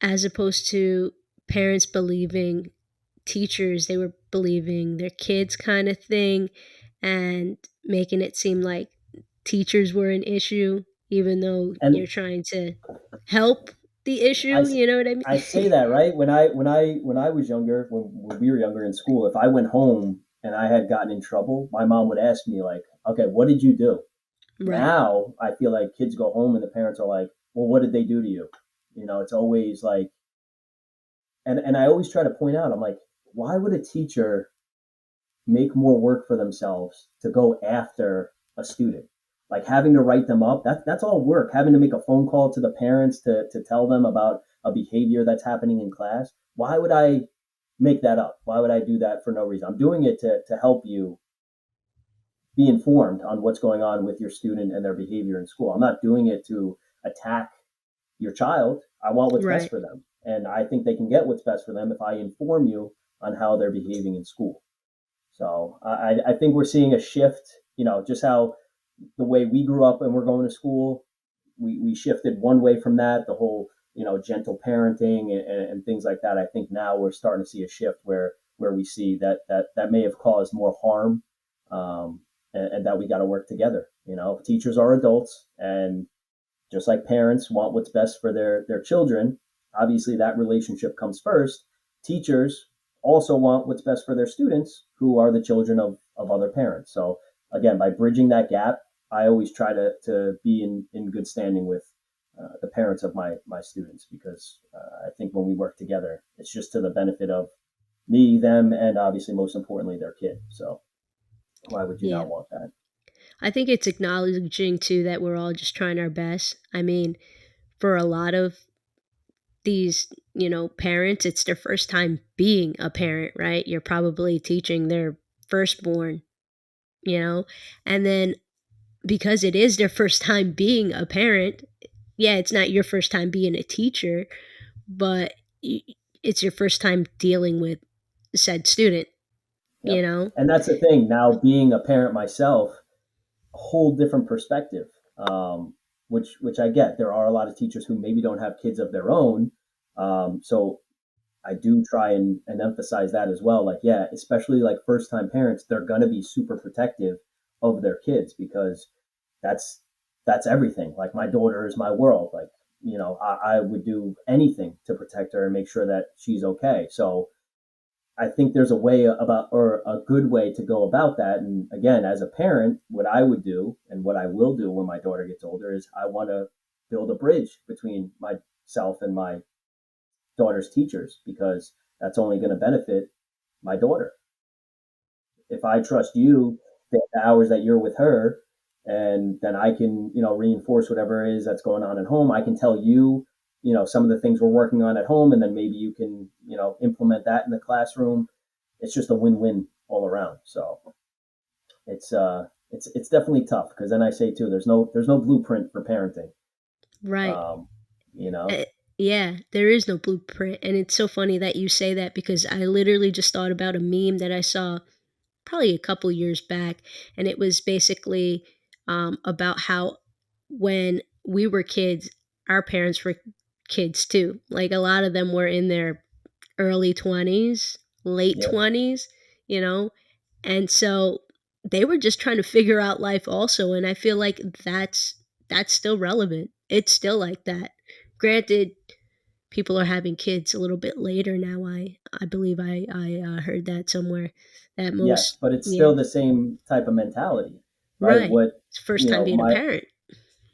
as opposed to parents believing teachers, they were believing their kids kind of thing, and making it seem like teachers were an issue, even though And you're trying to help the I, issue. You know what I I mean? say that right when I was younger, when we were younger in school, if I went home and I had gotten in trouble, my mom would ask me like, "Okay, what did you do?" Right. Now I feel like kids go home and the parents are like, "Well, what did they do to you?" It's always like, and I always try to point out, I'm like, why would a teacher make more work for themselves to go after a student? Like having to write them up, that's all work. Having to make a phone call to the parents to tell them about a behavior that's happening in class. Why would I make that up? Why would I do that for no reason? I'm doing it to help you be informed on what's going on with your student and their behavior in school. I'm not doing it to attack your child. I want what's best Right. for them. And I think they can get what's best for them if I inform you on how they're behaving in school. So I think we're seeing a shift, just how the way we grew up and we're going to school, we shifted one way from that, the whole, gentle parenting and things like that. I think now we're starting to see a shift where we see that may have caused more harm, and that we got to work together. Teachers are adults, and just like parents want what's best for their children, obviously that relationship comes first. Teachers also want what's best for their students, who are the children of other parents. So again, by bridging that gap, I always try to be in good standing with the parents of my students, because I think when we work together, it's just to the benefit of me, them, and obviously most importantly their kid. So why would you Yeah. not want that? I think it's acknowledging too that we're all just trying our best. I mean, for a lot of these, parents, it's their first time being a parent, right? You're probably teaching their firstborn, you know? And then because it is their first time being a parent, yeah, it's not your first time being a teacher, but it's your first time dealing with said student, you Yep. know? And that's the thing. Now, being a parent myself, a whole different perspective, which I get. There are a lot of teachers who maybe don't have kids of their own, so I do try and emphasize that as well. Like, yeah, especially like first time parents, they're gonna be super protective of their kids, because that's that's everything. Like, my daughter is my world. Like, I would do anything to protect her and make sure that she's okay. So I think there's a way about, or a good way to go about that. And again, as a parent, what I would do and what I will do when my daughter gets older is I want to build a bridge between myself and my daughter's teachers, because that's only going to benefit my daughter. If I trust you, the hours that you're with her, and then I can, reinforce whatever it is that's going on at home. I can tell you, some of the things we're working on at home, and then maybe you can, implement that in the classroom. It's just a win-win all around. So it's definitely tough, because then I say too, there's no blueprint for parenting. Right. Um, you know, Uh, yeah, there is no blueprint. And it's so funny that you say that because I literally just thought about a meme that I saw probably a couple years back. And it was basically about how when we were kids, our parents were kids too. Like a lot of them were in their early 20s, late yep, 20s, you know? And so they were just trying to figure out life also, and I feel like that's still relevant. It's still like that. Granted, people are having kids a little bit later now. I believe I heard that somewhere that yes, most but it's yeah, still the same type of mentality, right? right. What It's first you time know, being a my parent.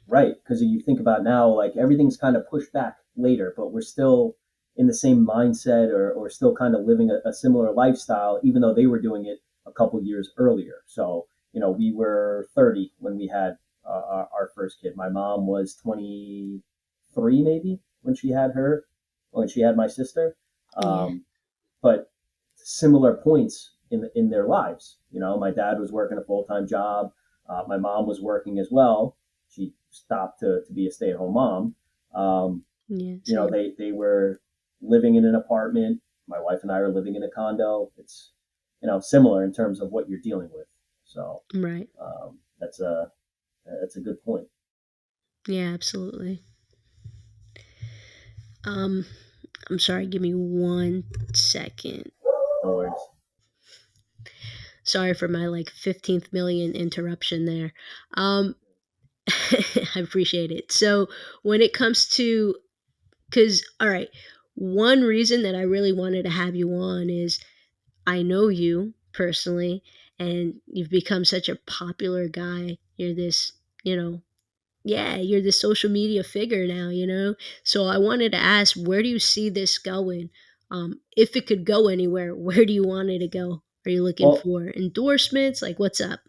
Right, because you think about now, like everything's kind of pushed back later, but we're still in the same mindset, or still kind of living a similar lifestyle, even though they were doing it a couple years earlier. So, we were 30 when we had our first kid. My mom was 23 maybe when she had my sister. Yeah. Um, but similar points in their lives. My dad was working a full time job. My mom was working as well. She stopped to be a stay at home mom. Um, Yeah, same. they were living in an apartment. My wife and I are living in a condo. It's similar in terms of what you're dealing with. So Right. that's a good point. Yeah, absolutely. Um I'm sorry, give me 1 second. No worries. Sorry for my like 15th million interruption there. Um I appreciate it. So, when it comes to cuz all right, one reason that I really wanted to have you on is I know you personally and you've become such a popular guy. You're this, you know, yeah, you're the social media figure now, you know? So I wanted to ask, where do you see this going? If it could go anywhere, where do you want it to go? Are you looking Well, for endorsements? Like, what's up?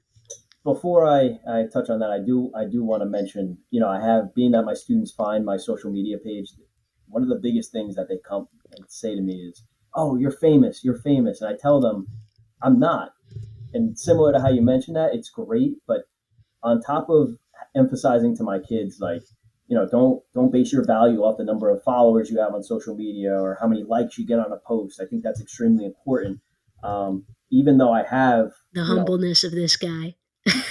before I touch on that, I do want to mention, I have, being that my students find my social media page, one of the biggest things that they come and say to me is, "Oh, you're famous, you're famous," and I tell them I'm not. and similar to how you mentioned that, it's great, but on top of emphasizing to my kids, like, don't base your value off the number of followers you have on social media or how many likes you get on a post. I think that's extremely important. Even though I have, The humbleness of this guy.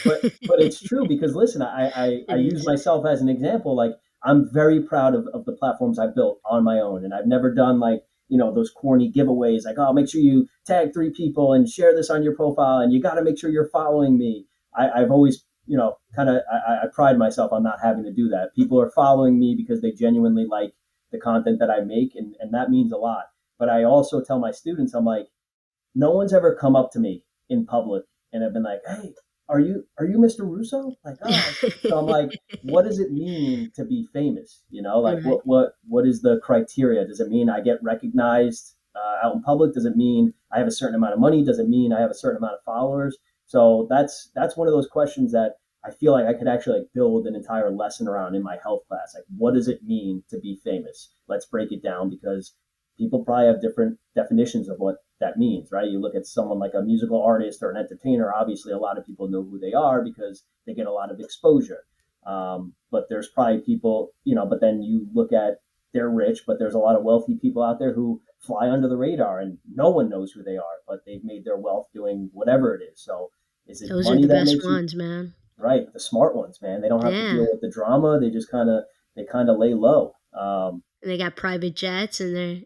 but it's true, because listen, I It use is. myself as an example. Like, I'm very proud of the platforms I've built on my own, and I've never done like, those corny giveaways like, oh, make sure you tag 3 people and share this on your profile, and you got to make sure you're following me. I've always, kind of, I pride myself on not having to do that. People are following me because they genuinely like the content that I make, and that means a lot. But I also tell my students, I'm like, no one's ever come up to me in public and have been like, "Hey, are you Mr. Russo?" Like, oh, so I'm like, what does it mean to be famous? Like, Right. what is the criteria? Does it mean I get recognized out in public? Does it mean I have a certain amount of money? Does it mean I have a certain amount of followers? So that's one of those questions that I feel like I could actually like build an entire lesson around in my health class. Like, what does it mean to be famous? Let's break it down, because people probably have different definitions of what that means, right? You look at someone like a musical artist or an entertainer, obviously a lot of people know who they are because they get a lot of exposure. But there's probably people, but then you look at, they're rich, but there's a lot of wealthy people out there who fly under the radar and no one knows who they are, but they've made their wealth doing whatever it is. So is it Those are money the that best makes you ones, man. right? The smart ones, man, they don't have to Yeah. deal with the drama. They just kind of lay low. And they got private jets and they're,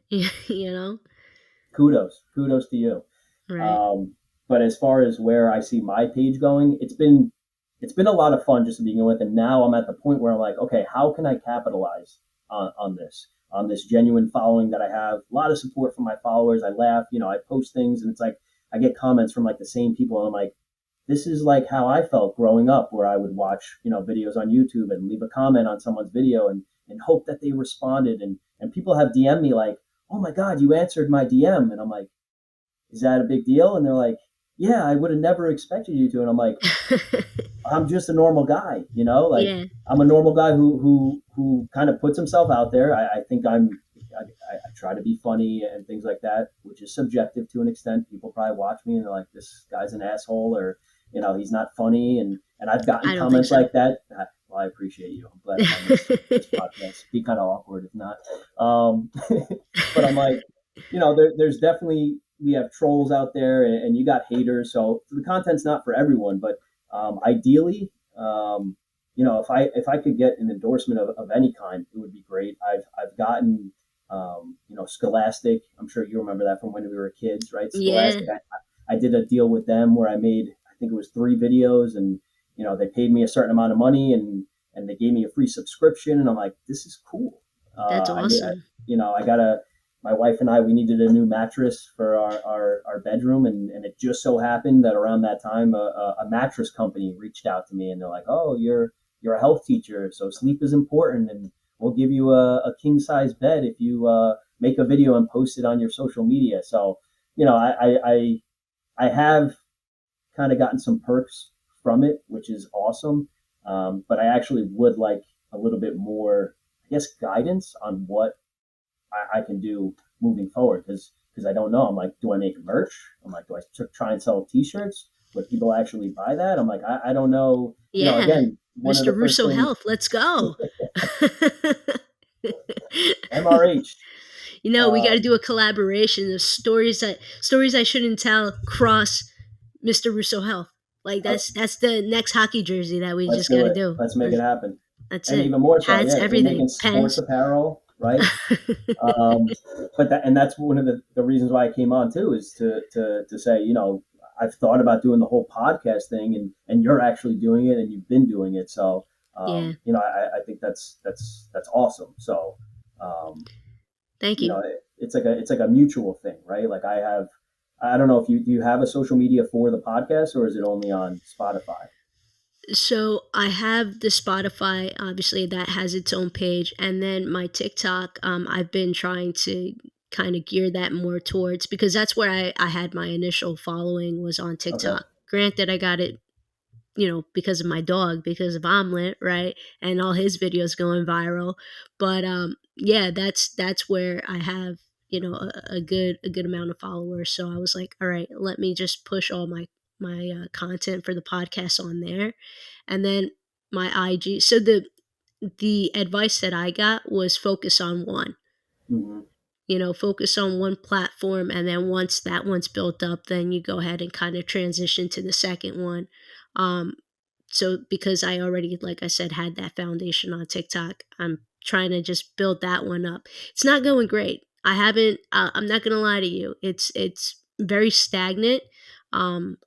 Kudos to you. right. Um, but as far as where I see my page going, it's been a lot of fun just to begin with, and now I'm at the point where I'm like, okay, how can I capitalize on this genuine following that I have? A lot of support from my followers. I laugh, I post things, and it's like I get comments from like the same people, and I'm like, this is like how I felt growing up, where I would watch, videos on YouTube and leave a comment on someone's video and hope that they responded, and people have DM me like, oh my God, you answered my DM, and I'm like, is that a big deal? And they're like, yeah, I would have never expected you to. And I'm like, I'm just a normal guy, like, Yeah. I'm a normal guy who kind of puts himself out there. I think I try to be funny and things like that, which is subjective to an extent. People probably watch me and they're like, this guy's an asshole, or, he's not funny. And I've gotten I don't think comments so. like that. Well, I appreciate you. I'm glad I'm on this podcast. Be kind of awkward if not. Um, but I'm like, there's definitely, we have trolls out there, and you got haters. So the content's not for everyone, but ideally, if I could get an endorsement of any kind, it would be great. I've gotten, Scholastic. I'm sure you remember that from when we were kids, right? Yeah. Scholastic. I did a deal with them where I made, I think it was 3 videos, and they paid me a certain amount of money, and they gave me a free subscription, and I'm like, this is cool. That's I awesome. I got a my wife and I, we needed a new mattress for our bedroom, and it just so happened that around that time a mattress company reached out to me, and they're like, oh, you're a health teacher, so sleep is important, and we'll give you a king size bed if you make a video and post it on your social media. So I have kind of gotten some perks from it, which is awesome. But I actually would like a little bit more, I guess, guidance on what I can do moving forward, because I don't know. I'm like, do I make merch? I'm like, do I try and sell T-shirts? Would people actually buy that? I'm like, I don't know. Yeah. Again, one of Mr. the first Russo things, Health, let's go. MRH. We got to Um, do a collaboration of stories I shouldn't tell cross Mr. Russo Health. Like uh, that's the next hockey jersey that we let's just got do to it. do. Let's make it happen. That's And it. even more so, Hats, yeah, if we're everything, making sports pens. apparel, right? And that's one of the reasons why I came on too, is to say, I've thought about doing the whole podcast thing, and you're actually doing it, and you've been doing it. So, Yeah. I think that's awesome. So, um, Thank you. it's like a mutual thing, right? Like, I don't know if you have a social media for the podcast, or is it only on Spotify? So I have the Spotify, obviously that has its own page, and then my TikTok. I've been trying to kind of gear that more towards, because that's where I had my initial following was on Okay. TikTok. Granted, I got it, because of my dog, because of Omelet, right, and all his videos going viral. But yeah, that's where I have, a good amount of followers. So I was like, all right, let me just push all my content for the podcast on there, and then my IG. So the advice that I got was focus on one. Hmm. Focus on one platform, and then once that one's built up, then you go ahead and kind of transition to the second one. Um, so because I already, like I said, had that foundation on TikTok, I'm trying to just build that one up. It's not going great. I haven't. I'm not gonna lie to you. It's very stagnant. I'm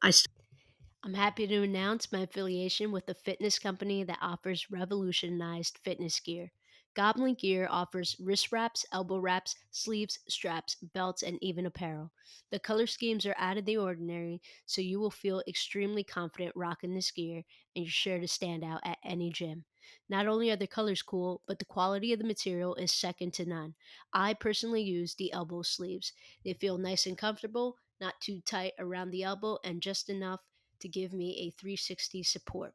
happy to announce my affiliation with a fitness company that offers revolutionized fitness gear. Goblin Gear offers wrist wraps, elbow wraps, sleeves, straps, belts, and even apparel. The color schemes are out of the ordinary, so you will feel extremely confident rocking this gear, and you're sure to stand out at any gym. Not only are the colors cool, but the quality of the material is second to none. I personally use the elbow sleeves. They feel nice and comfortable, not too tight around the elbow, and just enough to give me a 360 support.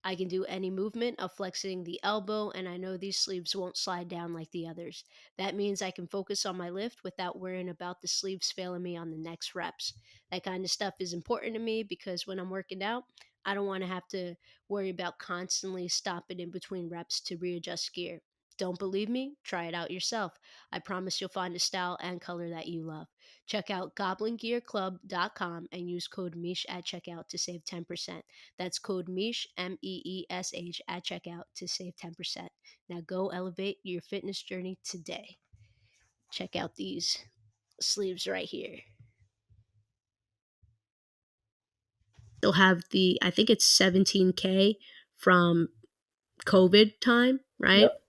I can do any movement of flexing the elbow, and I know these sleeves won't slide down like the others. That means I can focus on my lift without worrying about the sleeves failing me on the next reps. That kind of stuff is important to me because when I'm working out, I don't want to have to worry about constantly stopping in between reps to readjust gear. Don't believe me? Try it out yourself. I promise you'll find a style and color that you love. Check out goblingearclub.com and use code MISH at checkout to save 10%. That's code MEESH, MEESH, at checkout to save 10%. Now go elevate your fitness journey today. Check out these sleeves right here. They'll have I think it's 17K from COVID time, right? Yep.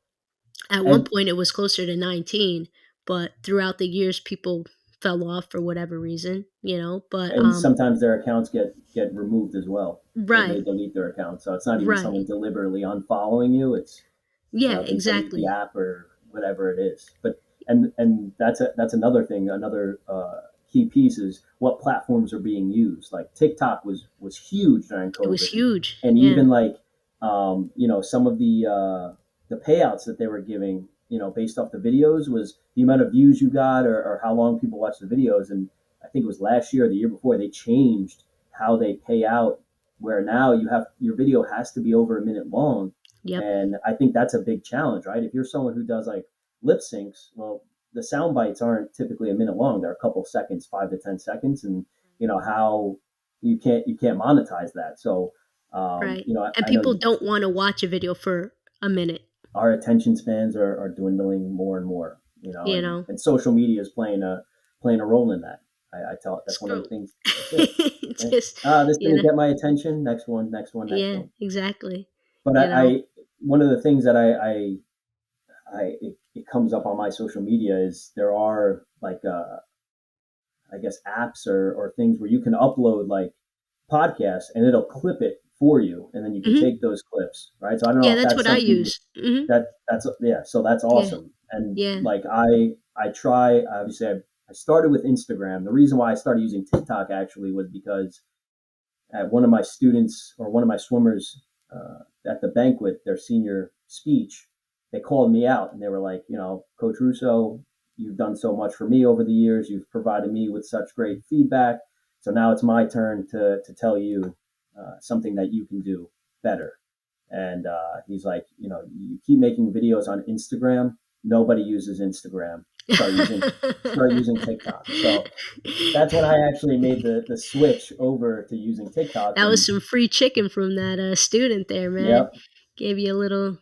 At one And point, it was closer to 19, but throughout the years, people fell off for whatever reason, But, and sometimes their accounts get removed as well, or right, they delete their account. So it's not even someone right. deliberately unfollowing you. It's Yeah, they delete the exactly. app or whatever it is. But and that's another thing. Another key piece is what platforms are being used. Like TikTok was huge during It was COVID, huge. and Yeah. even like some of the payouts that they were giving, based off the videos, was the amount of views you got, or how long people watched the videos. And I think it was last year or the year before they changed how they pay out, where now your video has to be over a minute long. Yep. And I think that's a big challenge, right? If you're someone who does like lip syncs, well, the sound bites aren't typically a minute long. They're a couple seconds, 5 to 10 seconds, and how you can't monetize that. So Right. And I know people don't want to watch a video for a minute, our attention spans are dwindling more and more. you And know. social media is playing a role in that. I tell that's one of the Scroll. things. That's it. Yeah. Just, This you didn't know. get my attention. Next one, next one, next Yeah, one. exactly. But You know. one of the things that it comes up on my social media is there are like I guess apps or things where you can upload like podcasts and it'll clip it for you, and then you can Mhm. take those clips, right? So I don't know Yeah, if that's that's what I something use. Mhm. that's yeah. So that's Yeah. awesome. And Yeah. like I try, obviously I started with Instagram. The reason why I started using TikTok actually was because at one of my students, or one of my swimmers, at the banquet, their senior speech, they called me out and they were like, Coach Russo, you've done so much for me over the years. You've provided me with such great feedback. So now it's my turn to tell you something that you can do better. And he's like, you keep making videos on Instagram. Nobody uses Instagram. Start using start using TikTok. So that's when I actually made the switch over to using TikTok. That was And some free chicken from that student there, man. yep, Gave you a little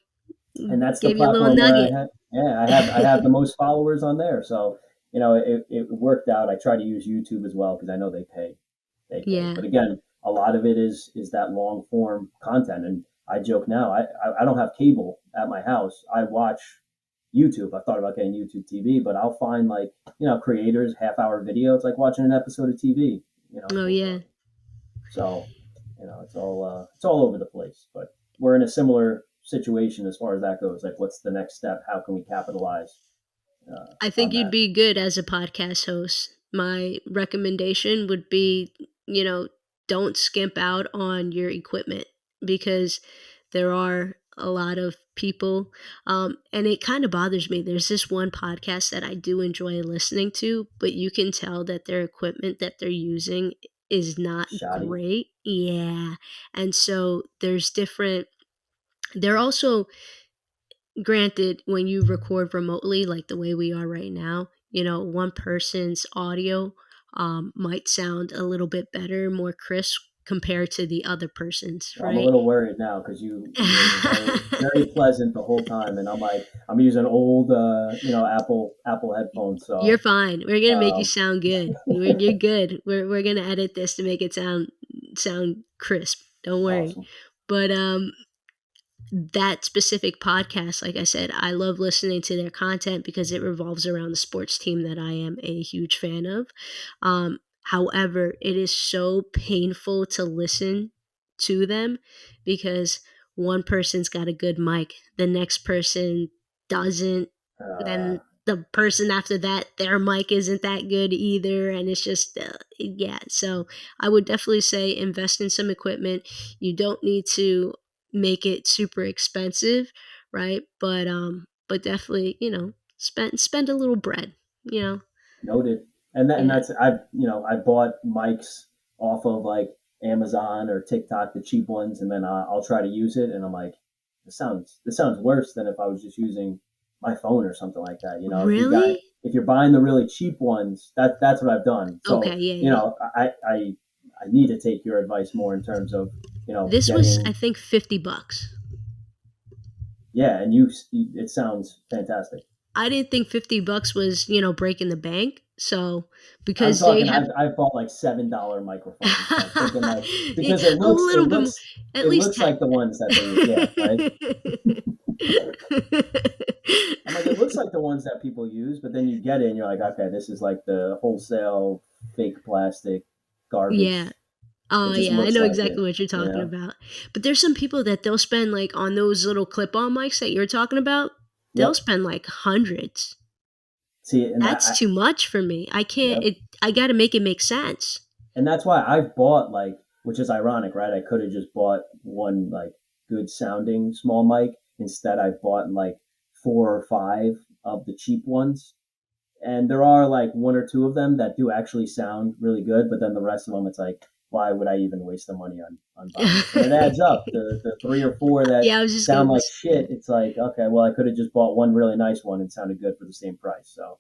and that's the gave you a little platform where nugget. I have the most followers on there. So it worked out. I try to use YouTube as well because I know they pay. Yeah. But again, a lot of it is that long form content. And I joke now, I don't have cable at my house. I watch YouTube. I thought about getting YouTube TV, but I'll find like creators 1/2 hour video. It's like watching an episode of TV. Oh yeah. So it's all over the place. But we're in a similar situation as far as that goes. Like, what's the next step? How can we capitalize I think on you'd that? be good as a podcast host. My recommendation would be, you know, don't skimp out on your equipment because there are a lot of people, and it kind of bothers me. There's this one podcast that I do enjoy listening to, but you can tell that their equipment that they're using is not Shoddy. great. Yeah. And so they're also, granted, when you record remotely, like the way we are right now, one person's audio might sound a little bit better, more crisp compared to the other person's, Well, I'm a right? little worried now because you were very pleasant the whole time, and I'm like I'm using old Apple headphones, You're so fine. We're gonna make you um, sound good. You're good. We're gonna edit this to make it sound crisp. Don't worry. awesome. But that specific podcast, like I said, I love listening to their content because it revolves around the sports team that I am a huge fan of. However, it is so painful to listen to them because one person's got a good mic, the next person doesn't, Uh, then the person after that, their mic isn't that good either. And it's just, yeah. So I would definitely say invest in some equipment. You don't need to make it super expensive, right? But definitely, spend a little bread, you know. Noted. And Yeah. that's I bought mics off of like Amazon or TikTok, the cheap ones, and then I'll try to use it, and I'm like, this sounds worse than if I was just using my phone or something like that. Really? If you're buying the really cheap ones, that's what I've done. Okay, So yeah, yeah. I need to take your advice more in terms of This was I getting think $50. yeah, and it sounds fantastic. I didn't think $50 was, breaking the bank. So I'm because they talking. have I've bought like $7 microphones. I'm thinking like Yeah, because a little bit more, at it least looks 10. like the ones that they yeah right. I'm like it looks like the ones that people use, but then you get it and you're like okay, this is like the wholesale fake plastic Yeah. garbage. Oh, It just yeah, I looks know like it, exactly what you're you talking know. about. But there's some people that they'll spend, like, on those little clip-on mics that you're talking about, they'll Yep. spend, like, hundreds. See, and That's too much for me. I can't yep. it I gotta make it make sense. And that's why I've bought like, which is ironic, right? I could have just bought one like good sounding small mic. Instead, I've bought like four or five of the cheap ones, and there are like one or two of them that do actually sound really good. But then the rest of them, it's like, why would I even waste the money on buying this? And it adds up. The three or four that Yeah, I was just sound gonna like say. shit, it's like, okay, well, I could have just bought one really nice one and sounded good for the same price. So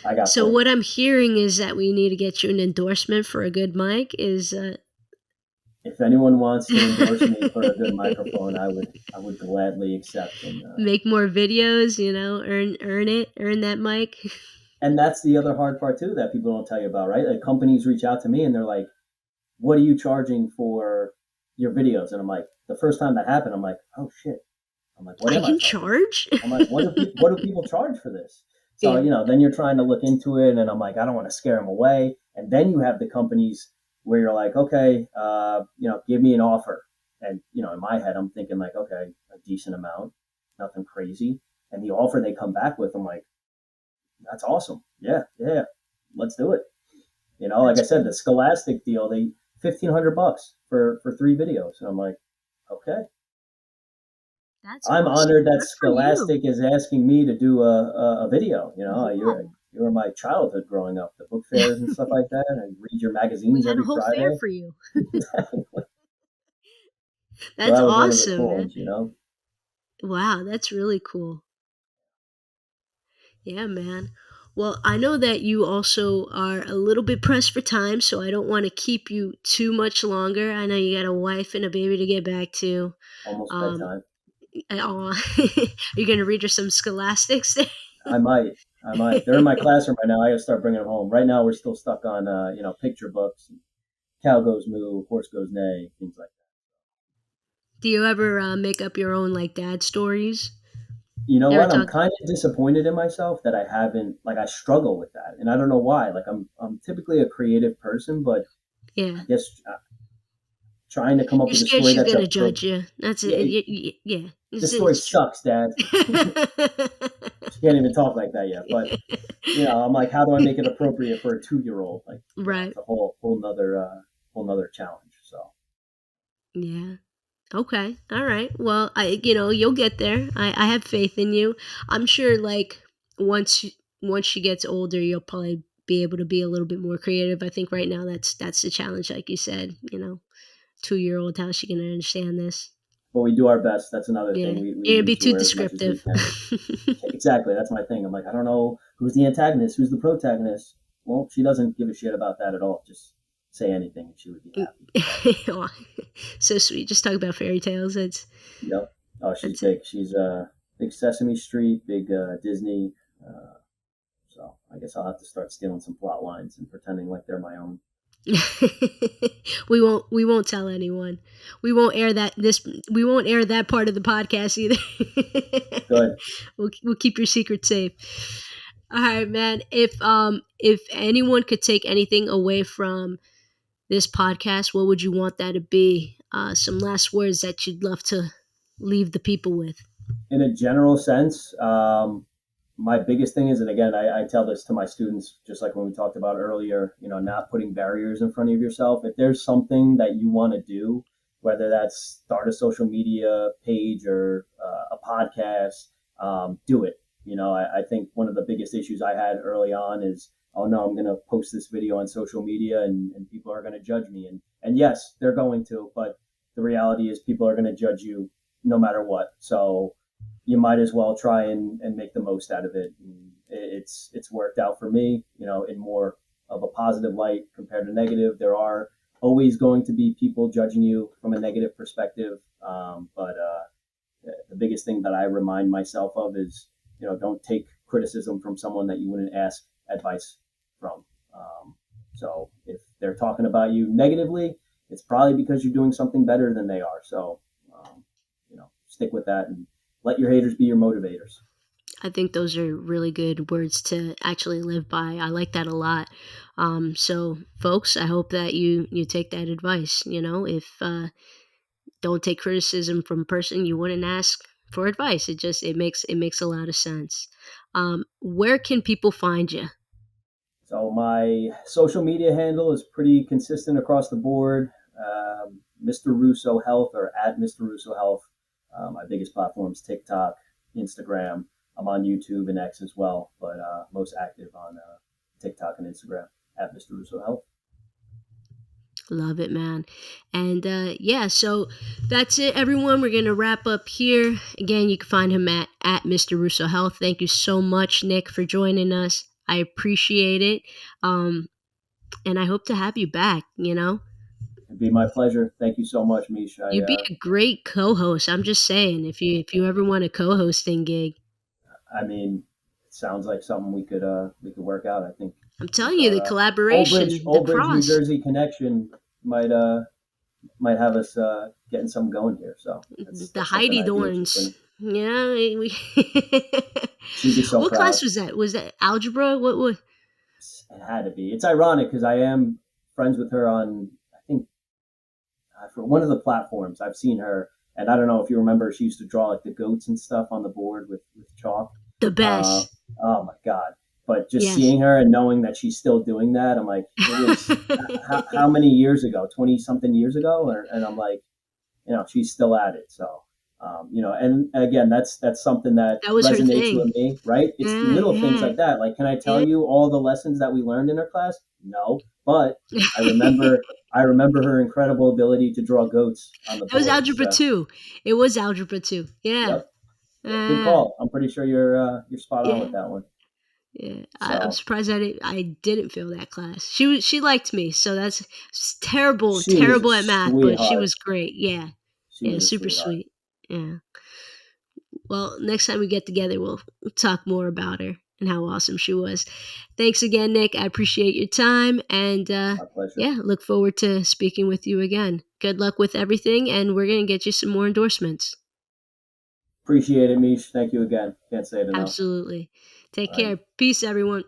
I got So both. what I'm hearing is that we need to get you an endorsement for a good mic is, If anyone wants to endorse me for a good microphone, I would gladly accept. make more videos, earn that mic. And that's the other hard part too that people don't tell you about, right? Like companies reach out to me and they're like, "What are you charging for your videos?" And I'm like, the first time that happened, I'm like, "Oh shit!" I'm like, "What I am I can charging?" charge? I'm like, "What do people charge for this?" So Yeah. then you're trying to look into it, and I'm like, I don't want to scare them away. And then you have the companies where you're like, okay, give me an offer. And in my head, I'm thinking like, okay, a decent amount, nothing crazy. And the offer they come back with, I'm like, that's awesome. Yeah, yeah, let's do it. Like I That's said, the cool. Scholastic deal, they $1,500 for three videos, and I'm like, okay. That's I'm awesome. honored that Good for you. Scholastic is asking me to do a video. Yeah. You were my childhood growing up, the book fairs and stuff like that, and read your We magazines had a every whole fair Friday. for you. So That's that was one of the awesome, cool man. ones. Wow, that's really cool. Yeah, man. Well, I know that you also are a little bit pressed for time, so I don't want to keep you too much longer. I know you got a wife and a baby to get back to. Almost Um, bedtime. are you gonna read her some scholastics there? I might, I might. They're in my classroom right now. I got to start bringing them home. Right now, we're still stuck on picture books. Cow goes moo, horse goes neigh, things like that. Do you ever make up your own like dad stories? You know Ever what? I'm talk? kind of disappointed in myself that I haven't like I struggle with that, and I don't know why. Like I'm typically a creative person, but Yeah. I guess trying to come up You're with a scared story she's that's gonna judge you. That's it. yeah, Yeah. this story It's true. sucks, Dad. She can't even talk like that yet. But I'm like, how do I make it appropriate for a 2 year old? Like, Right. it's a whole nother challenge. So Yeah. Okay. All right. Well, you'll get there. I have faith in you. I'm sure like once once she gets older, you'll probably be able to be a little bit more creative. I think right now that's the challenge, like you said. 2-year-old, how's she gonna understand this? But we do our best. That's another thing. Yeah, We it'd be use too humor as much as we descriptive. can. Exactly. That's my thing. I'm like, I don't know who's the antagonist, who's the protagonist. Well, she doesn't give a shit about that at all. Just say anything and she would be happy. So, So sweet. Just talk about fairy tales. yep. Oh, she's That's it. big. She's big Sesame Street, big Disney. So I guess I'll have to start stealing some plot lines and pretending like they're my own. We won't tell anyone. We won't air that part of the podcast either. Good. We'll keep your secret safe. All right, man. If anyone could take anything away from this podcast, what would you want that to be? Some last words that you'd love to leave the people with. In a general sense, my biggest thing is, and again, I tell this to my students, just like when we talked about earlier, not putting barriers in front of yourself. If there's something that you want to do, whether that's start a social media page or a podcast, do it. I think one of the biggest issues I had early on is, oh no, I'm going to post this video on social media and people are going to judge me. And yes, they're going to, but the reality is people are going to judge you no matter what. So you might as well try and make the most out of it. And it's worked out for me, in more of a positive light compared to negative. There are always going to be people judging you from a negative perspective, but the biggest thing that I remind myself of is, don't take criticism from someone that you wouldn't ask advice from. So if they're talking about you negatively, it's probably because you're doing something better than they are. So, stick with that and let your haters be your motivators. I think those are really good words to actually live by. I like that a lot. So, folks, I hope that you take that advice. If don't take criticism from a person you wouldn't ask for advice. It makes a lot of sense. Where can people find you? So my social media handle is pretty consistent across the board. Mr. Russo Health or at Mr. Russo Health. My biggest platforms: TikTok, Instagram. I'm on YouTube and X as well, but most active on TikTok and Instagram at Mr. Russo Health. Love it, man. And yeah, so that's it, everyone. We're going to wrap up here. Again, you can find him at Mr. Russo Health. Thank you so much, Nick, for joining us. I appreciate it. And I hope to have you back, It'd be my pleasure. Thank you so much, Mish. You'd be a great co-host. I'm just saying, if you ever want a co-hosting gig. I mean, it sounds like something we could work out. I think I'm with telling you, the our collaboration, the Old Bridge, New cross, Jersey connection might have us getting something going here. So the that's something Heidi I'd be Dorns. interested in. Yeah, we. She'd be so What proud. class was that? Was that algebra? What? It had to be. It's ironic because I am friends with her on, I think, for one of the platforms. I've seen her, and I don't know if you remember, she used to draw like the goats and stuff on the board with chalk. The Uh, best. oh my god! But just Yes. seeing her and knowing that she's still doing that, I'm like, it was how many years ago? 20 something years ago, and I'm like, she's still at it. So, and again, that's something that That was her resonates thing. with me, right? It's the little things Mm-hmm. like that. Like, can I tell Yeah. you all the lessons that we learned in her class? No, but I remember, I remember her incredible ability to draw goats on the That was board. algebra So, two. It was algebra two. Yeah. yep, good call. I'm pretty sure you're spot on Yeah. with that one. Yeah. I'm So surprised I didn't fail that class. She liked me, so that's terrible, she was a terrible at math, but she sweetheart. was great. Yeah. She Yeah. was a Super sweetheart. sweet. Yeah. Well, next time we get together, we'll talk more about her and how awesome she was. Thanks again, Nick. I appreciate your time. And My pleasure. yeah, look forward to speaking with you again. Good luck with everything. And we're going to get you some more endorsements. Appreciate it, Mish. Thank you again. Can't say it enough. Absolutely. Take All right. care. Peace, everyone.